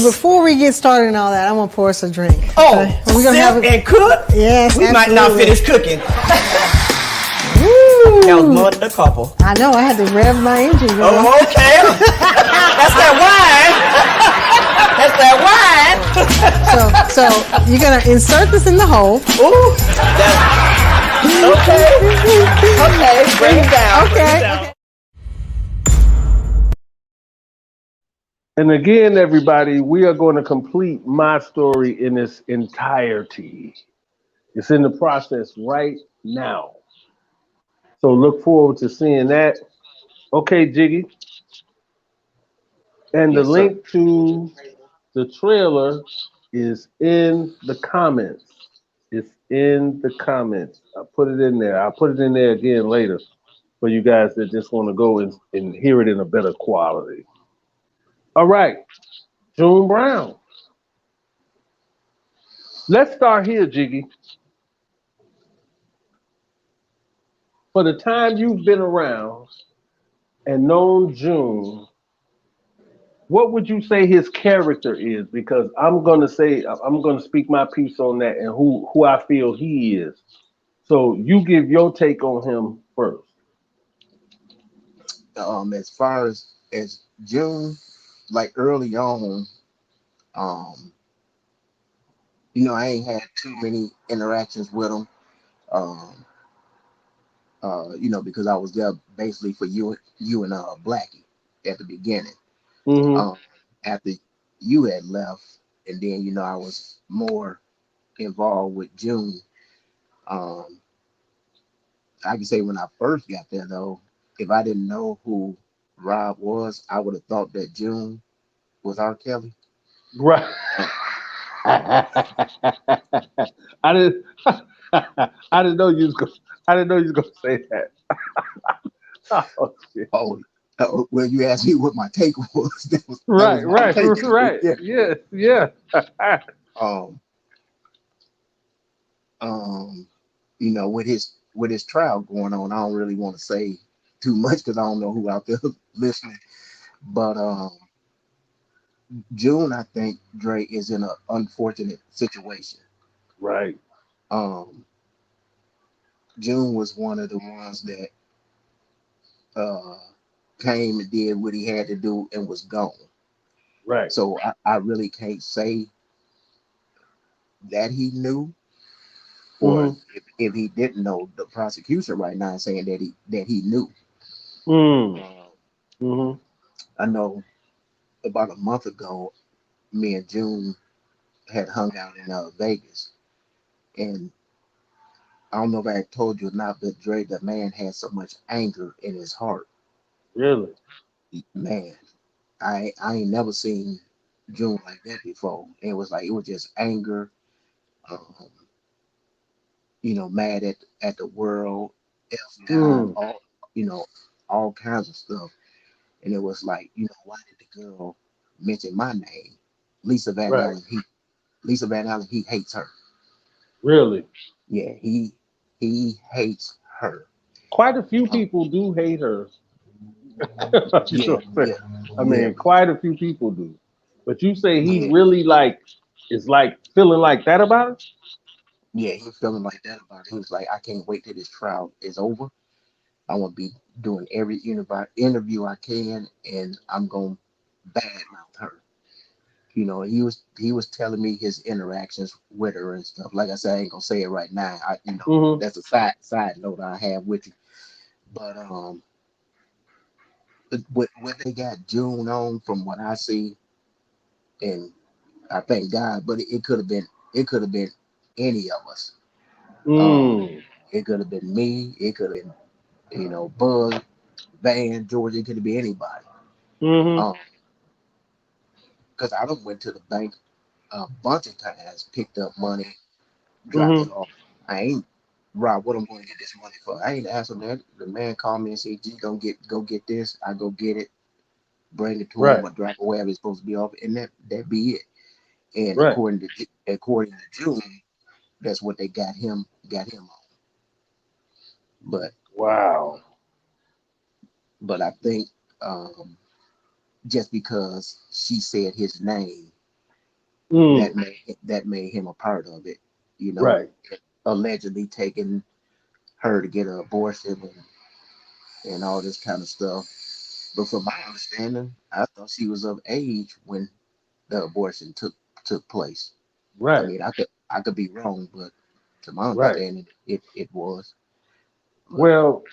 Before we get started and all that, I'm going to pour us a drink. Oh, okay? We're gonna have and cook? Yes, we might not finish cooking. Woo. That was more than a couple. I know, I had to rev my engine. Oh, okay. That's that wine. That's that wine. So you're going to insert this in the hole. Ooh. Okay. Okay, bring it down. Okay. And again, everybody, we are going to complete my story in its entirety. It's in the process right now. So look forward to seeing that. Okay, Jiggy. And the link to the trailer is in the comments. It's in the comments. I put it in there. I'll put it in there again later for you guys that just want to go and hear it in a better quality. All right, June Brown. Let's start here, Jiggy. For the time you've been around and known June, what would you say his character is? Because I'm going to speak my piece on that and who I feel he is. So you give your take on him first. As far as June, like early on, I ain't had too many interactions with him. Um, because I was there basically for you and Blackie at the beginning. Mm-hmm. After you had left, and then I was more involved with June. I can say when I first got there though, if I didn't know who Rob was, I would have thought that June was R.kelly. Right. I didn't. I didn't know you was gonna. I didn't know you was gonna say that. Oh shit. Well, you asked me what my take was. That was Right. my Right. take. Right. Yeah. Yeah. Um. With his trial going on, I don't really want to say too much because I don't know who out there listening. But June, I think Dre is in an unfortunate situation. Right. June was one of the ones that came and did what he had to do and was gone. Right. So I really can't say that he knew, or if he didn't know. The prosecution right now is saying that he knew. I know about a month ago, me and June had hung out in Vegas, and I don't know if I had told you or not, but Dre, the man, had so much anger in his heart. Really? Man, I ain't never seen June like that before. It was just anger, um, mad at the world, God, all kinds of stuff. And it was like, why did the girl mention my name? Lisa Van Right. Allen. Lisa Van Allen, he hates her. Really? Yeah, he hates her. Quite a few people do hate her. Yeah, I mean, quite a few people do. But you say he yeah, really is feeling like that about it? yeah. He was feeling like that about it. He was like, I can't wait till this trial is over. I want to be doing every interview I can, and I'm gonna badmouth her. He was telling me his interactions with her and stuff. Like I said, I ain't gonna say it right now. That's a side note I have with you. But what they got June on, from what I see, and I thank God, but it could have been any of us. It could have been me. It could have been Buzz, Van, George. It could have been anybody. Because I done went to the bank a bunch of times, picked up money, dropped it off. I ain't Rob, what I'm going to get this money for? I ain't asking that. The man called me and said, "G, go get this." I go get it, bring it to him, or drop it wherever it's supposed to be off, and that be it. And Right. according to June, that's what they got him on. But Wow. but I think just because she said his name, that made him a part of it. Right. Allegedly taking her to get an abortion and all this kind of stuff. But from my understanding, I thought she was of age when the abortion took place. Right. I mean, I could be wrong, but to my Right. understanding, it was. Well,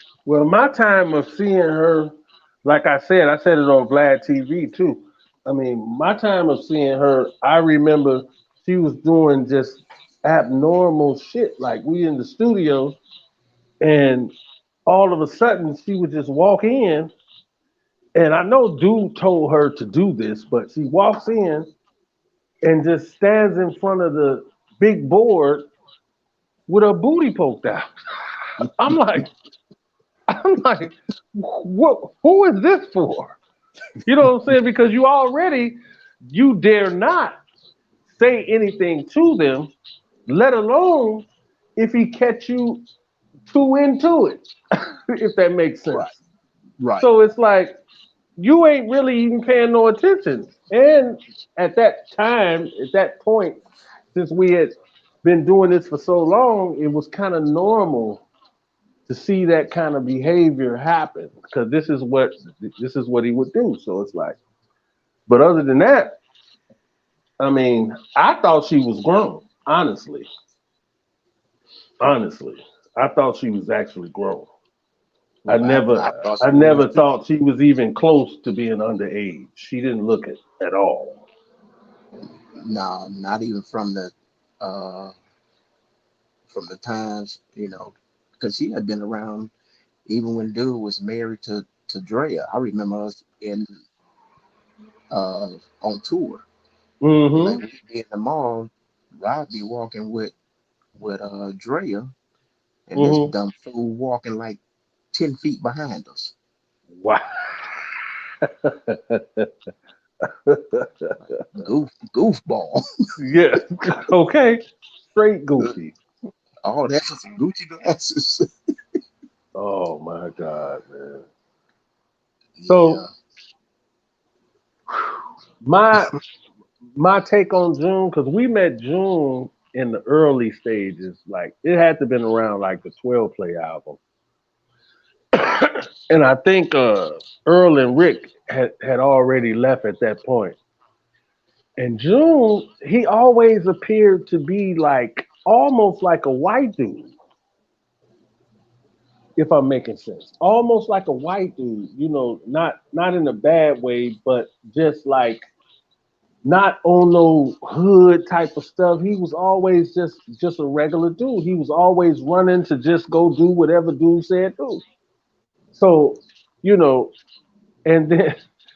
my time of seeing her, like I said it on Vlad TV too. I mean, my time of seeing her, I remember she was doing just abnormal shit. Like we in the studio, and all of a sudden she would just walk in, and I know dude told her to do this, but she walks in and just stands in front of the big board with her booty poked out. I'm like, what? Who is this for? You know what I'm saying? Because you dare not say anything to them, let alone if he catch you too into it, if that makes sense. Right. So it's like you ain't really even paying no attention. And at that time, at that point, since we had been doing this for so long, it was kind of normal to see that kind of behavior happen because this is what he would do. So it's like, but other than that, I mean, I thought she was grown, honestly. I thought she was actually grown. I Well, I thought she was never too. thought she was even close to being underage. She didn't look it at all. No, not even uh from the times, because she had been around even when dude was married to Drea. I remember us on tour. Like Mm-hmm. we'd be in the mall, I'd be walking with Drea, and this Mm-hmm. dumb fool walking like 10 feet behind us. Wow. Goofball. Yeah. Okay. Straight goofy. Oh, that's some Gucci glasses. Oh my God, man. Yeah. So my my take on June, because we met June in the early stages, like it had to been around like the 12 play album. And I think Earl and Rick had already left at that point. And June, he always appeared to be like almost like a white dude, if I'm making sense. Almost like a white dude, not in a bad way, but just like not on no hood type of stuff. He was always just a regular dude. He was always running to just go do whatever dude said do. So, you know, and then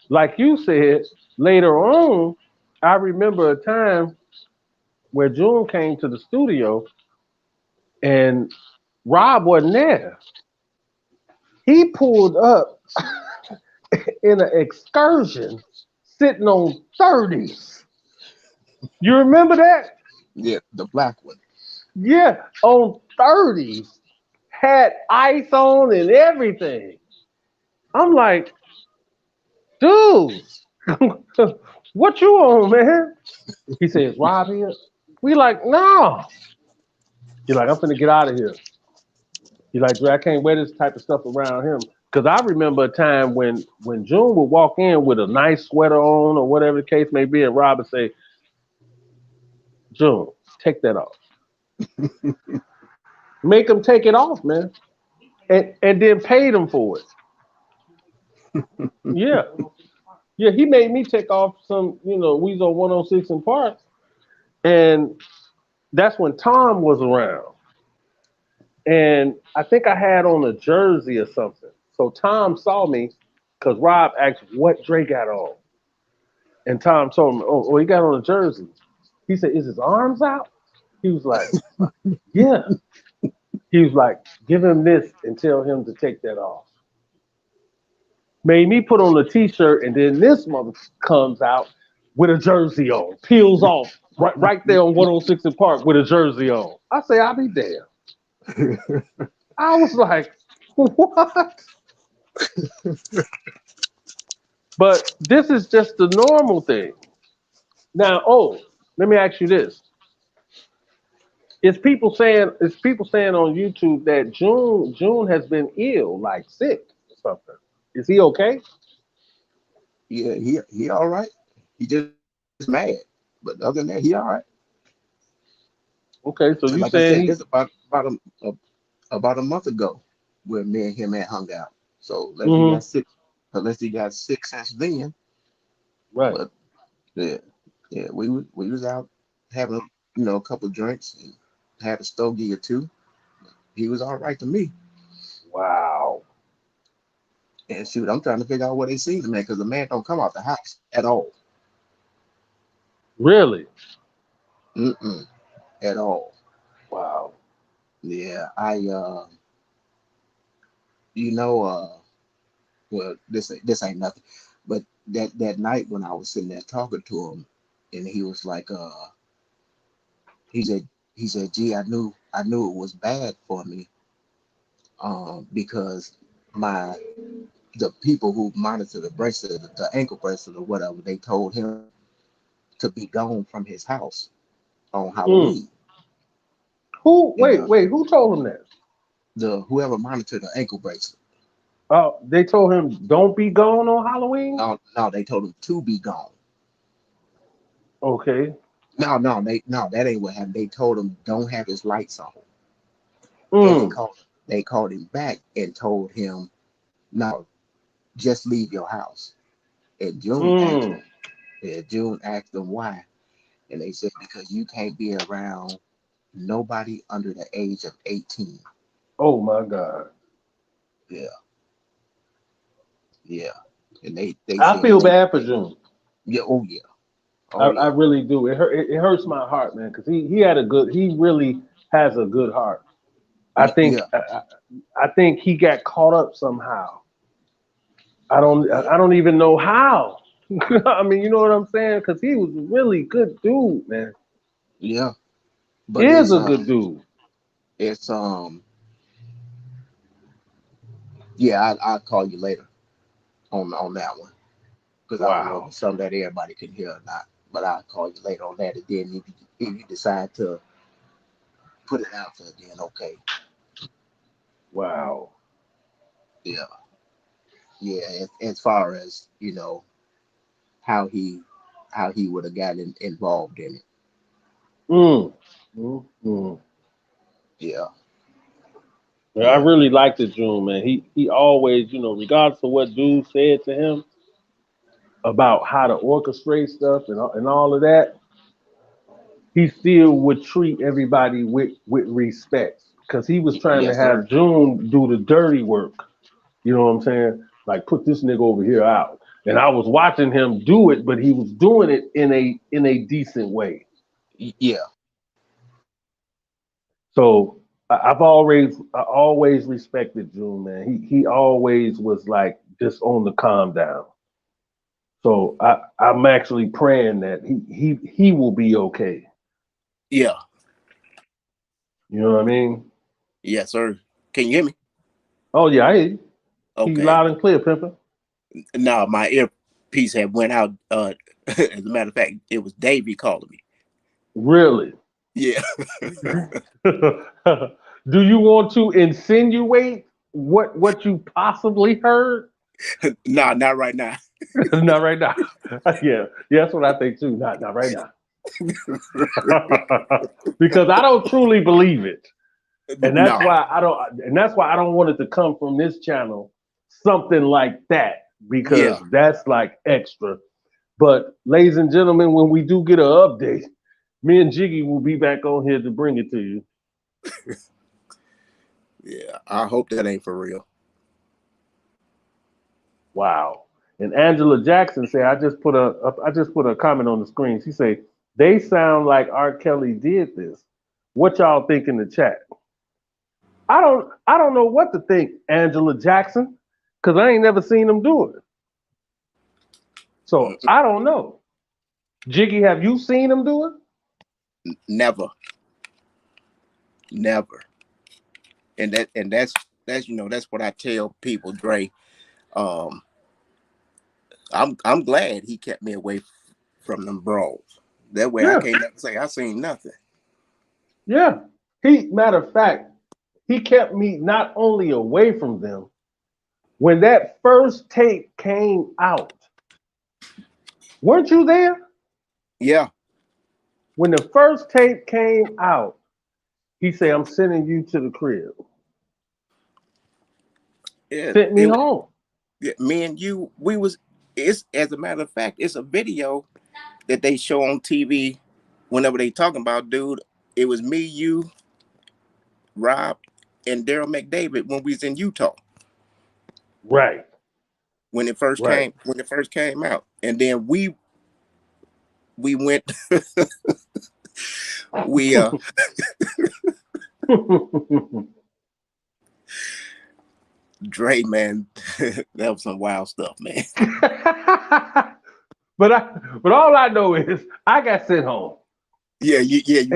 like you said, later on, I remember a time where June came to the studio and Rob wasn't there. He pulled up in an excursion sitting on 30s. You remember that? Yeah, the black one. Yeah, on 30s. Had ice on and everything. I'm like, dude, what you on, man? He says, Rob here. We like, no. You're like, I'm finna get out of here. You're like, Dre, I can't wear this type of stuff around him. Because I remember a time when June would walk in with a nice sweater on or whatever the case may be, and Rob would say, June, take that off. Make him take it off, man. And then paid him for it. Yeah. Yeah, he made me take off some, we was on 106 in Park. And that's when Tom was around. And I think I had on a jersey or something. So Tom saw me because Rob asked what Dre got on. And Tom told me, oh, he got on a jersey. He said, is his arms out? He was like, yeah. He was like, give him this and tell him to take that off. Made me put on a t-shirt, and then this mother comes out with a jersey on, peels off right there on 106 in Park with a jersey on. I say, I'll be there. I was like, what? But this is just the normal thing. Now, let me ask you this. Is people saying on YouTube that June has been ill, like sick or something? Is he okay? Yeah, he all right. He just mad, but other than that, he all right. Okay, so And you like I saying said, he this about a month ago, where me and him had hung out. So unless he got sick since then. right. But yeah, we was out having a couple drinks and had a stogie or two. He was all right to me. Wow. And shoot, I'm trying to figure out what they seen the man, because the man don't come out the house at all. Really? Mm-mm, at all. Wow. Yeah, well, this ain't nothing. But that night when I was sitting there talking to him, and he was like, he said, gee, I knew it was bad for me, because the people who monitor the bracelet, the ankle bracelet or whatever, they told him to be gone from his house on Mm. Halloween. Wait, who told him that? Whoever monitored the ankle bracelet. Oh, they told him don't be gone on Halloween? No, they told him to be gone. Okay. No, that ain't what happened. They told him don't have his lights on. And they called him back and told him, no, just leave your house. And June asked them why. And they said, because you can't be around nobody under the age of 18. Oh my God. Yeah. Yeah. And they I feel bad for June. Yeah, yeah. I really do. It hurts my heart, man, because he really has a good heart. I think he got caught up somehow. I don't even know how. I mean, you know what I'm saying? Because he was a really good dude, man. Yeah. But he is a good dude. It's yeah, I'll call you later on that one. Because I don't know if it's something that everybody can hear or not. But I'll call you later on that. And then if you decide to put it out there, then okay. Wow. Yeah. Yeah. As far as, you know, how he would have gotten involved in it. Yeah. Yeah. I really liked it, June, man. He always, you know, regardless of what dude said to him about how to orchestrate stuff and all of that, he still would treat everybody with respect, because he was trying to have June do the dirty work. You know what I'm saying? Like, put this nigga over here out. And I was watching him do it, but he was doing it in a decent way. Yeah. So I always respected June, man. He always was like just on the calm down. So I'm actually praying that he will be okay. Yeah. You know what I mean? Yes, sir. Can you hear me? Oh yeah, I hear you. Okay. He's loud and clear, Pimper. No, my earpiece had went out. As a matter of fact, it was Davey calling me. Really? Yeah. Do you want to insinuate what you possibly heard? No, not right now. Not right now. Yeah, that's what I think too. Not right now. Because I don't truly believe it, and that's why I don't. And that's why I don't want it to come from this channel, something like that, because that's like extra. But ladies and gentlemen, when we do get an update, me and Jiggy will be back on here to bring it to you. Yeah, I hope that ain't for real. Wow. And Angela Jackson said, I just put a comment on the screen. She said, they sound like R.Kelly did this. What y'all think in the chat? I don't know what to think, Angela Jackson, because I ain't never seen him do it. So I don't know. Jiggy, have you seen him do it? Never. And that's you know, that's what I tell people, Dre. I'm glad he kept me away from them brawls. That way I can't say I seen nothing. Yeah. Matter of fact, he kept me not only away from them. When that first tape came out, weren't you there? Yeah. When the first tape came out, he said, I'm sending you to the crib. Yeah. Sent me home. Yeah, me and you, it's, as a matter of fact, it's a video that they show on TV whenever they talking about, dude. It was me, you, Rob, and Daryl McDavid when we was in Utah. Right. When it first came out. And then we went Dre, man, that was some wild stuff, man. But all I know is I got sent home. Yeah, you did.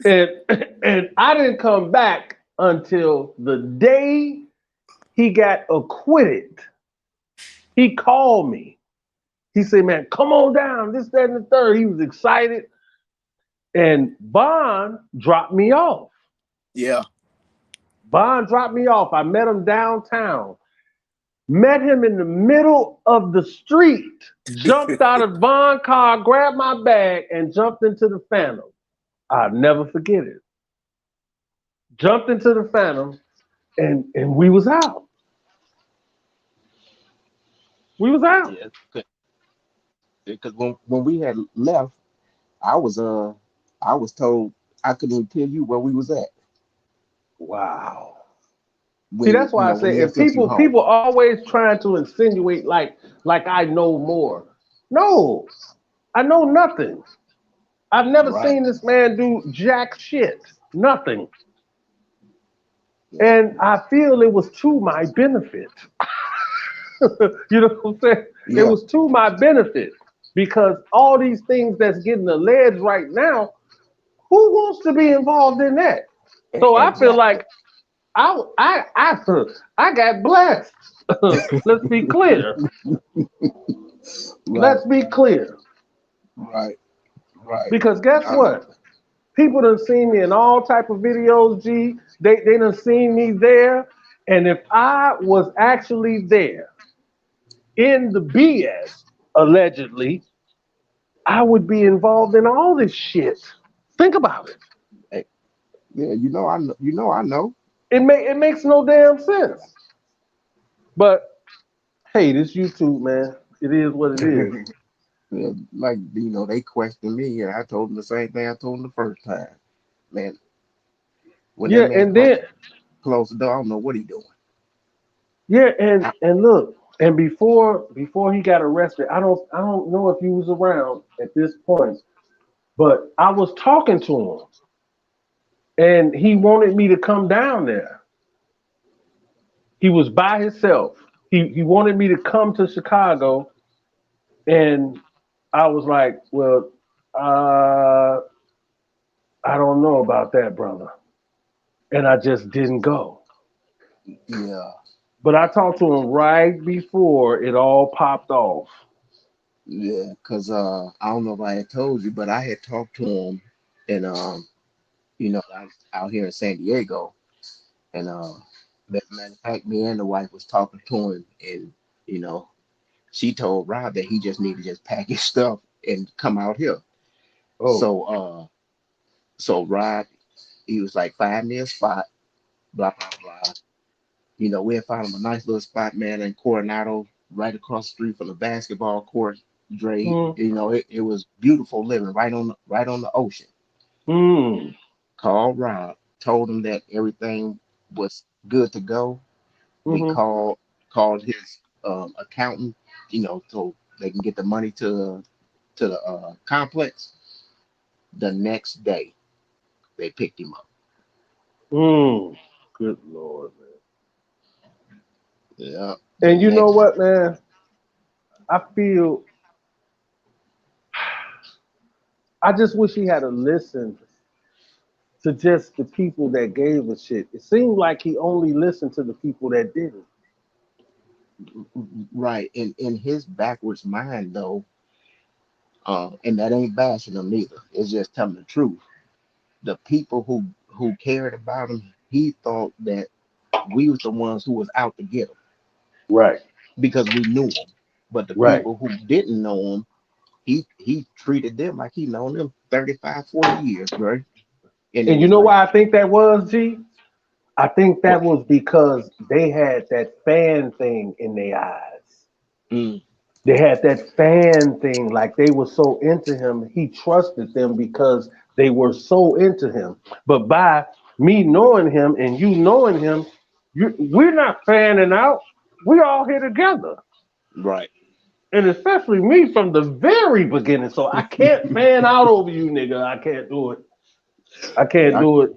And I didn't come back until the day he got acquitted. He called me. He said, man, come on down, this, that, and the third. He was excited. And Bond dropped me off. Yeah. Bond dropped me off. I met him downtown. Met him in the middle of the street. Jumped out of Bond's car, grabbed my bag, and jumped into the Phantom. I'll never forget it. jumped into the Phantom, and we was out. We was out. Yeah, because when we had left, I was told I couldn't even tell you where we was at. Wow. When, See, that's why I when say he if had sent you home. people always trying to insinuate like I know more. No, I know nothing. I've never seen this man do jack shit. Nothing. And I feel it was to my benefit. You know what I'm saying? Yeah. It was to my benefit because all these things that's getting alleged right now, who wants to be involved in that? So I feel like I got blessed. Let's be clear. Let's be clear. Right. Because guess what? People done seen me in all type of videos, G. They done seen me there. And if I was actually there in the BS, allegedly, I would be involved in all this shit. Think about it. Hey, yeah, I know. It makes no damn sense. But hey, this YouTube, man, it is what it is. Yeah, like they questioned me, and I told them the same thing I told them the first time. Man, when that man and then close the door, I don't know what he doing. Yeah, and look, and before he got arrested, I don't know if he was around at this point, but I was talking to him, and he wanted me to come down there. He was by himself. He wanted me to come to Chicago, and I was like, well, I don't know about that, brother, and I just didn't go. Yeah. But I talked to him right before it all popped off. Yeah, because I don't know if I had told you, but I had talked to him, and I was out here in San Diego, and matter of fact, me and the wife was talking to him, and she told Rob that he just needed to just pack his stuff and come out here. Oh. So Rob, he was like, find me a spot, blah blah blah. We had found him a nice little spot, man, in Coronado, right across the street from the basketball court. Dre, it was beautiful living right on the ocean. Called Rob, told him that everything was good to go. We called his accountant, so they can get the money to the complex. The next day, they picked him up. Good Lord, man. Yeah. And you know what, man? I feel I just wish he had listened to just the people that gave a shit. It seemed like he only listened to the people that didn't. Right. In his backwards mind, though, and that ain't bashing him neither. It's just telling the truth. The people who cared about him, he thought that we was the ones who was out to get him. Right. Because we knew him. But the people who didn't know him, he treated them like he known them 35, 40 years, right? And you know why I think that was, G? I think that was because they had that fan thing in their eyes. They had that fan thing, like they were so into him. He trusted them because they were so into him. But by me knowing him and you knowing him, we're not fanning out. We're all here together. Right. And especially me from the very beginning. So I can't fan out over you, nigga. I can't do it. I can't do it.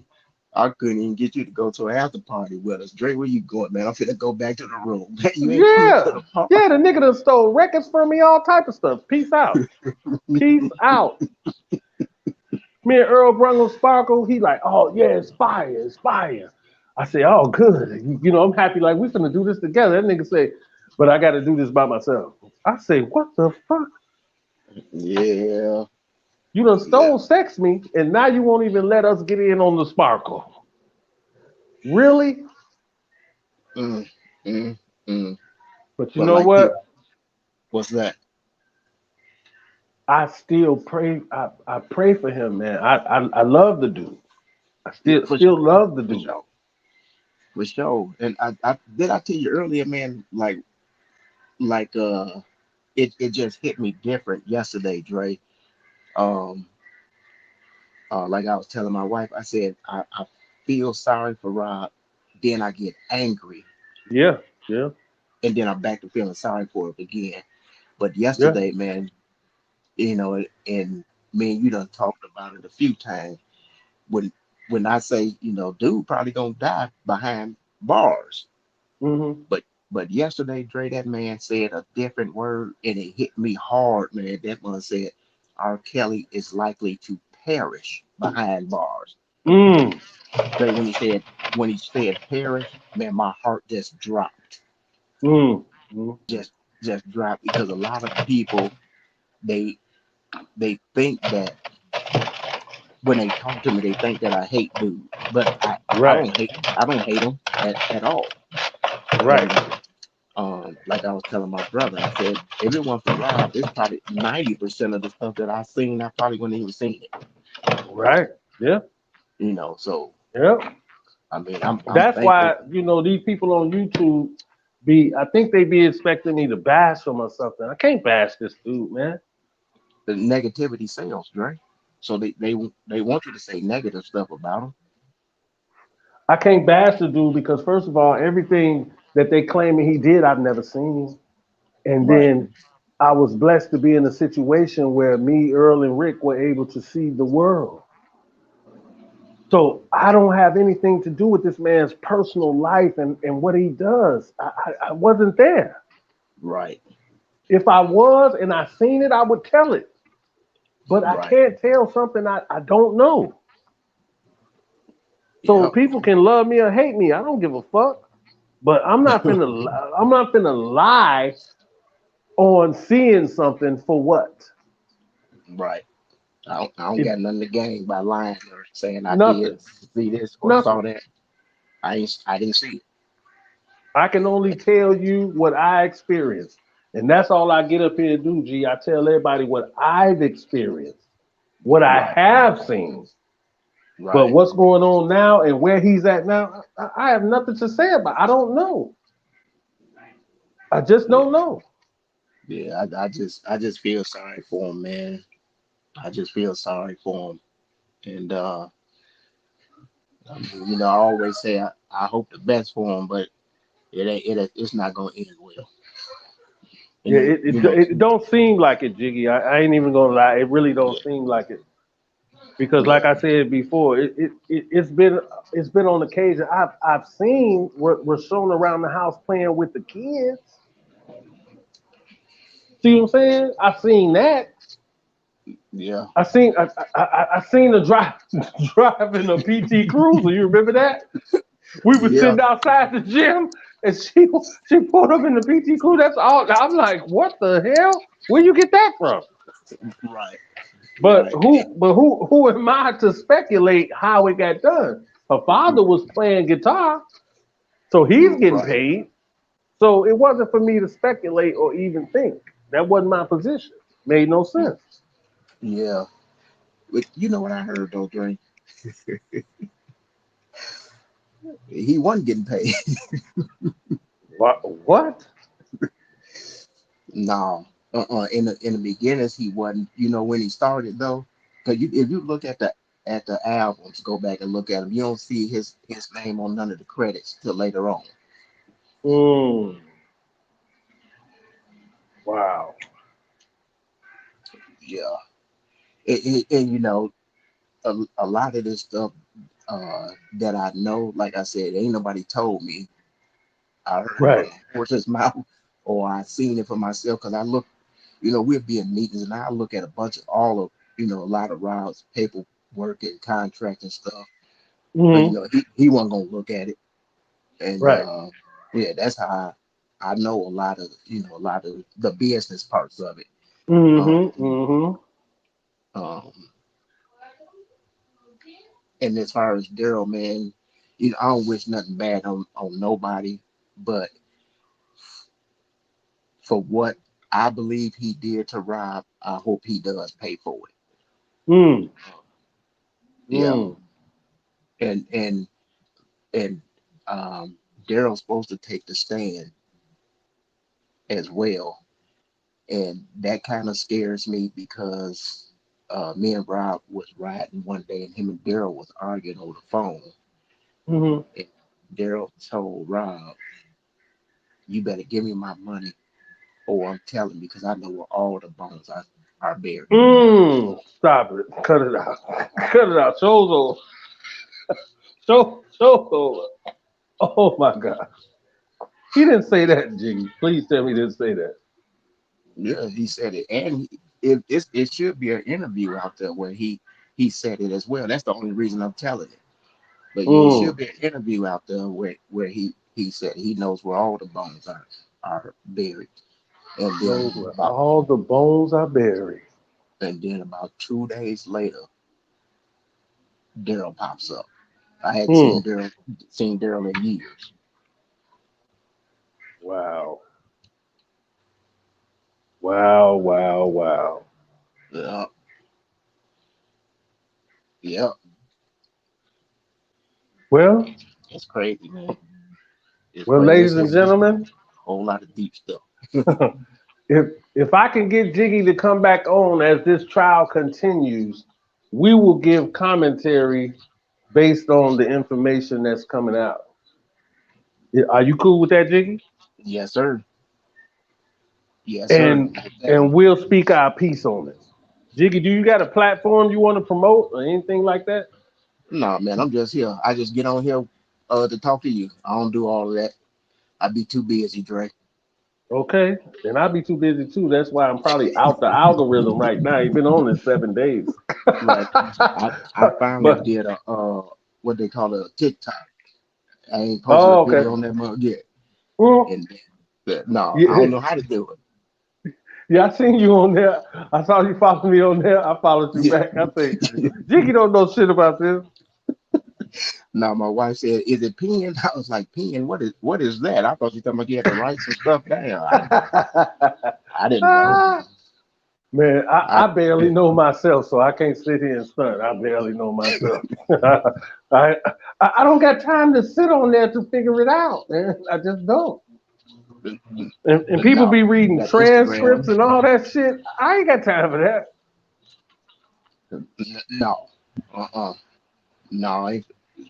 I couldn't even get you to go to an after party with us. Dre, where you going, man? I'm finna go back to the room. Yeah, the nigga done stole records from me, all type of stuff. Peace out. Peace out. Me and Earl Brungle Sparkle, he like, oh yeah, it's fire. I say, oh good. I'm happy like we finna do this together. That nigga say, but I gotta do this by myself. I say, what the fuck? Yeah. You done stole sex me, and now you won't even let us get in on the Sparkle. Really? But you know what? What's that? I still pray. I pray for him, man. I love the dude. I Yeah, still love the for dude. sure, for sure. And I tell you earlier, man, like it just hit me different yesterday, Dre. Um, like I was telling my wife, I said I feel sorry for Rob, then I get angry, Yeah, yeah, and then I'm back to feeling sorry for him again. But yeah. yesterday, man, and me and you done talked about it a few times. When when I say, dude probably gonna die behind bars. Hmm. But yesterday, Dre, that man said a different word and it hit me hard, man. That man said R. Kelly is likely to perish behind bars. Mm, Dre, when he said perish, man, my heart just dropped. mm, mm. Just dropped because a lot of people they they think that when they talk to me, they think that I hate dude. But Right, I don't hate him at all. right, And like I was telling my brother, I said, if it wasn't for Rob, it's probably 90% of the stuff that I seen, I probably wouldn't even seen it. right. Yeah, So yeah. I mean, I'm That's why thankful. these people on YouTube I think they be expecting me to bash them or something. I can't bash this dude, man. The negativity sells, right? So they want you to say negative stuff about him. I can't bash the dude because first of all, everything that they claiming he did, I've never seen. And Right, then I was blessed to be in a situation where me, Earl, and Rick were able to see the world. So I don't have anything to do with this man's personal life and what he does. I wasn't there. right, If I was and I seen it, I would tell it. But I right. can't tell something I don't know. So Yep. people can love me or hate me. I don't give a fuck. But I'm not finna lie on seeing something for what? Right. I don't It got nothing to gain by lying or saying I did nothing. see this or saw Nothing. that. I didn't see it. I can only tell you what I experienced. And that's all I get up here to do, G. I tell everybody what I've experienced, what I Right, have seen. But right. what's going on now and where he's at now, I have nothing to say about. I don't know. I just Yeah, don't know. yeah. I just feel sorry for him, man. I just feel sorry for him. And I mean, I always say I hope the best for him, but it's not gonna end well. And Yeah, it don't seem like it, Jiggy. I ain't even gonna lie. It really don't yeah, seem like it because, like yeah, I said before, it's been on occasion. I've seen we're shown around the house playing with the kids. See what I'm saying? I've seen that. yeah, I seen the driving a PT Cruiser. You remember that? We were yeah. sitting outside the gym, and she pulled up in the PT Cruiser. That's all. I'm like, what the hell? Where you get that from? Right, But right. who am I to speculate how it got done? Her father was playing guitar, so he's getting Right. paid. So it wasn't for me to speculate or even think. That wasn't my position. Made no sense. Yeah. But you know what I heard though, Dre? He wasn't getting paid. What? What? No. In the beginnings, he wasn't. You know when he started though, because if you look at the albums, go back and look at them, you don't see his name on none of the credits till later on. Mm, wow. Yeah. And a lot of this stuff that I know, like I said, ain't nobody told me. I heard it from Right. the horse's mouth, or I seen it for myself. Because I look, we'll be in meetings, and I look at a bunch of all of, a lot of Rob's paperwork and contract and stuff. But Hmm. he wasn't gonna look at it, and Right. yeah, that's how I know a lot of the business parts of it. Um, Hmm. Hmm. um, and as far as Daryl, man, I don't wish nothing bad on nobody, but for what I believe he did to Rob, I hope he does pay for it. Mm. Yeah, Mm. and Daryl's supposed to take the stand as well, and that kind of scares me because me and Rob was riding one day, and him and Daryl was arguing over the phone. Mm-hmm. And Daryl told Rob, "You better give me my money, or I'm telling, because I know where all the bones are buried." Stop it. Cut it out. Cut it out. Show's over. Show's over. Oh my God. He didn't say that, Jiggy. Please tell me he didn't say that. Yeah, he said it, and it should be an interview out there where he said it as well. That's the only reason I'm telling it. But yeah, it should be an interview out there where he said he knows where all the bones are buried. And then all the bones are buried. And then about 2 days later, Daryl pops up. I hadn't seen Daryl in years. Wow. Wow, wow, wow. Yeah. Yeah. Well, it's crazy, man. Ladies and gentlemen, a whole lot of deep stuff. If I can get Jiggy to come back on as this trial continues, we will give commentary based on the information that's coming out. Are you cool with that, Jiggy? Yes, sir. Yes, sir. And we'll speak our piece on it. Jiggy, do you got a platform you want to promote or anything like that? No, man, I'm just here. I just get on here to talk to you. I don't do all of that. I be too busy, Dre. Okay, and I'll be too busy too. That's why I'm probably out the algorithm right now. You've been on this 7 days. Right. I finally did a what they call a TikTok. I ain't posted a video on that mug yet. And I don't know how to do it. Yeah, I seen you on there. I saw you follow me on there. I followed you back. I think Jiggy don't know shit about this. No, my wife said, "Is it Payne?" I was like, "Payne? What is that?" I thought you talking about you had to write some stuff down. I didn't know. Man, I barely know myself, so I can't sit here and stunt. I barely know myself. I don't got time to sit on there to figure it out, man. I just don't. And people be reading transcripts and all that shit. I ain't got time for that. No. No,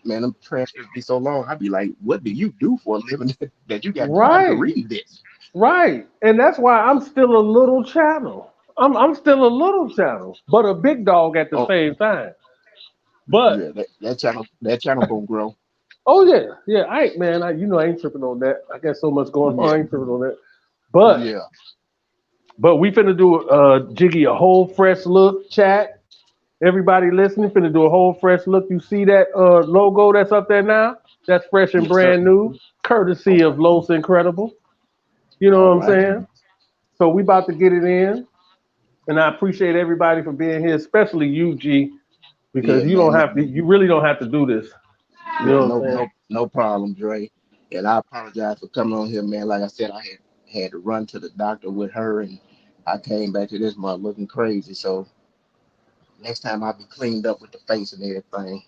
man, them transcripts be so long. I'd be like, what do you do for a living that you got time to read this? Right. And that's why I'm still a little channel. I'm still a little channel, but a big dog at the same time. But yeah, that channel gonna grow. Oh yeah. I ain't tripping on that. I got so much going on. I ain't tripping on that. But but we finna do Jiggy a whole fresh look chat. Everybody listening, finna do a whole fresh look. You see that logo that's up there now? That's fresh and brand new, courtesy of Los Incredible. You know what I'm saying? So we about to get it in. And I appreciate everybody for being here, especially you, G, because you really don't have to do this. You know no problem, Dre. And I apologize for coming on here, man. Like I said, I had to run to the doctor with her, and I came back to this month looking crazy. So next time I'll be cleaned up with the face and everything.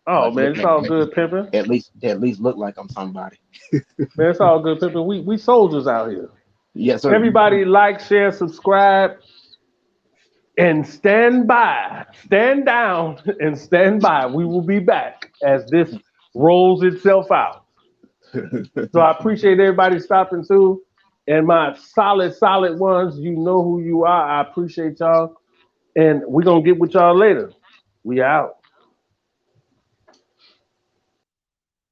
Oh man, it's all good, pimping. At least look like I'm somebody. Man, it's all good, pimping. We soldiers out here. Yes, sir. Everybody like, share, subscribe, and stand by. Stand down and stand by. We will be back as this rolls itself out. So I appreciate everybody stopping through. And my solid ones, you know who you are. I appreciate y'all. And we're going to get with y'all later. We out.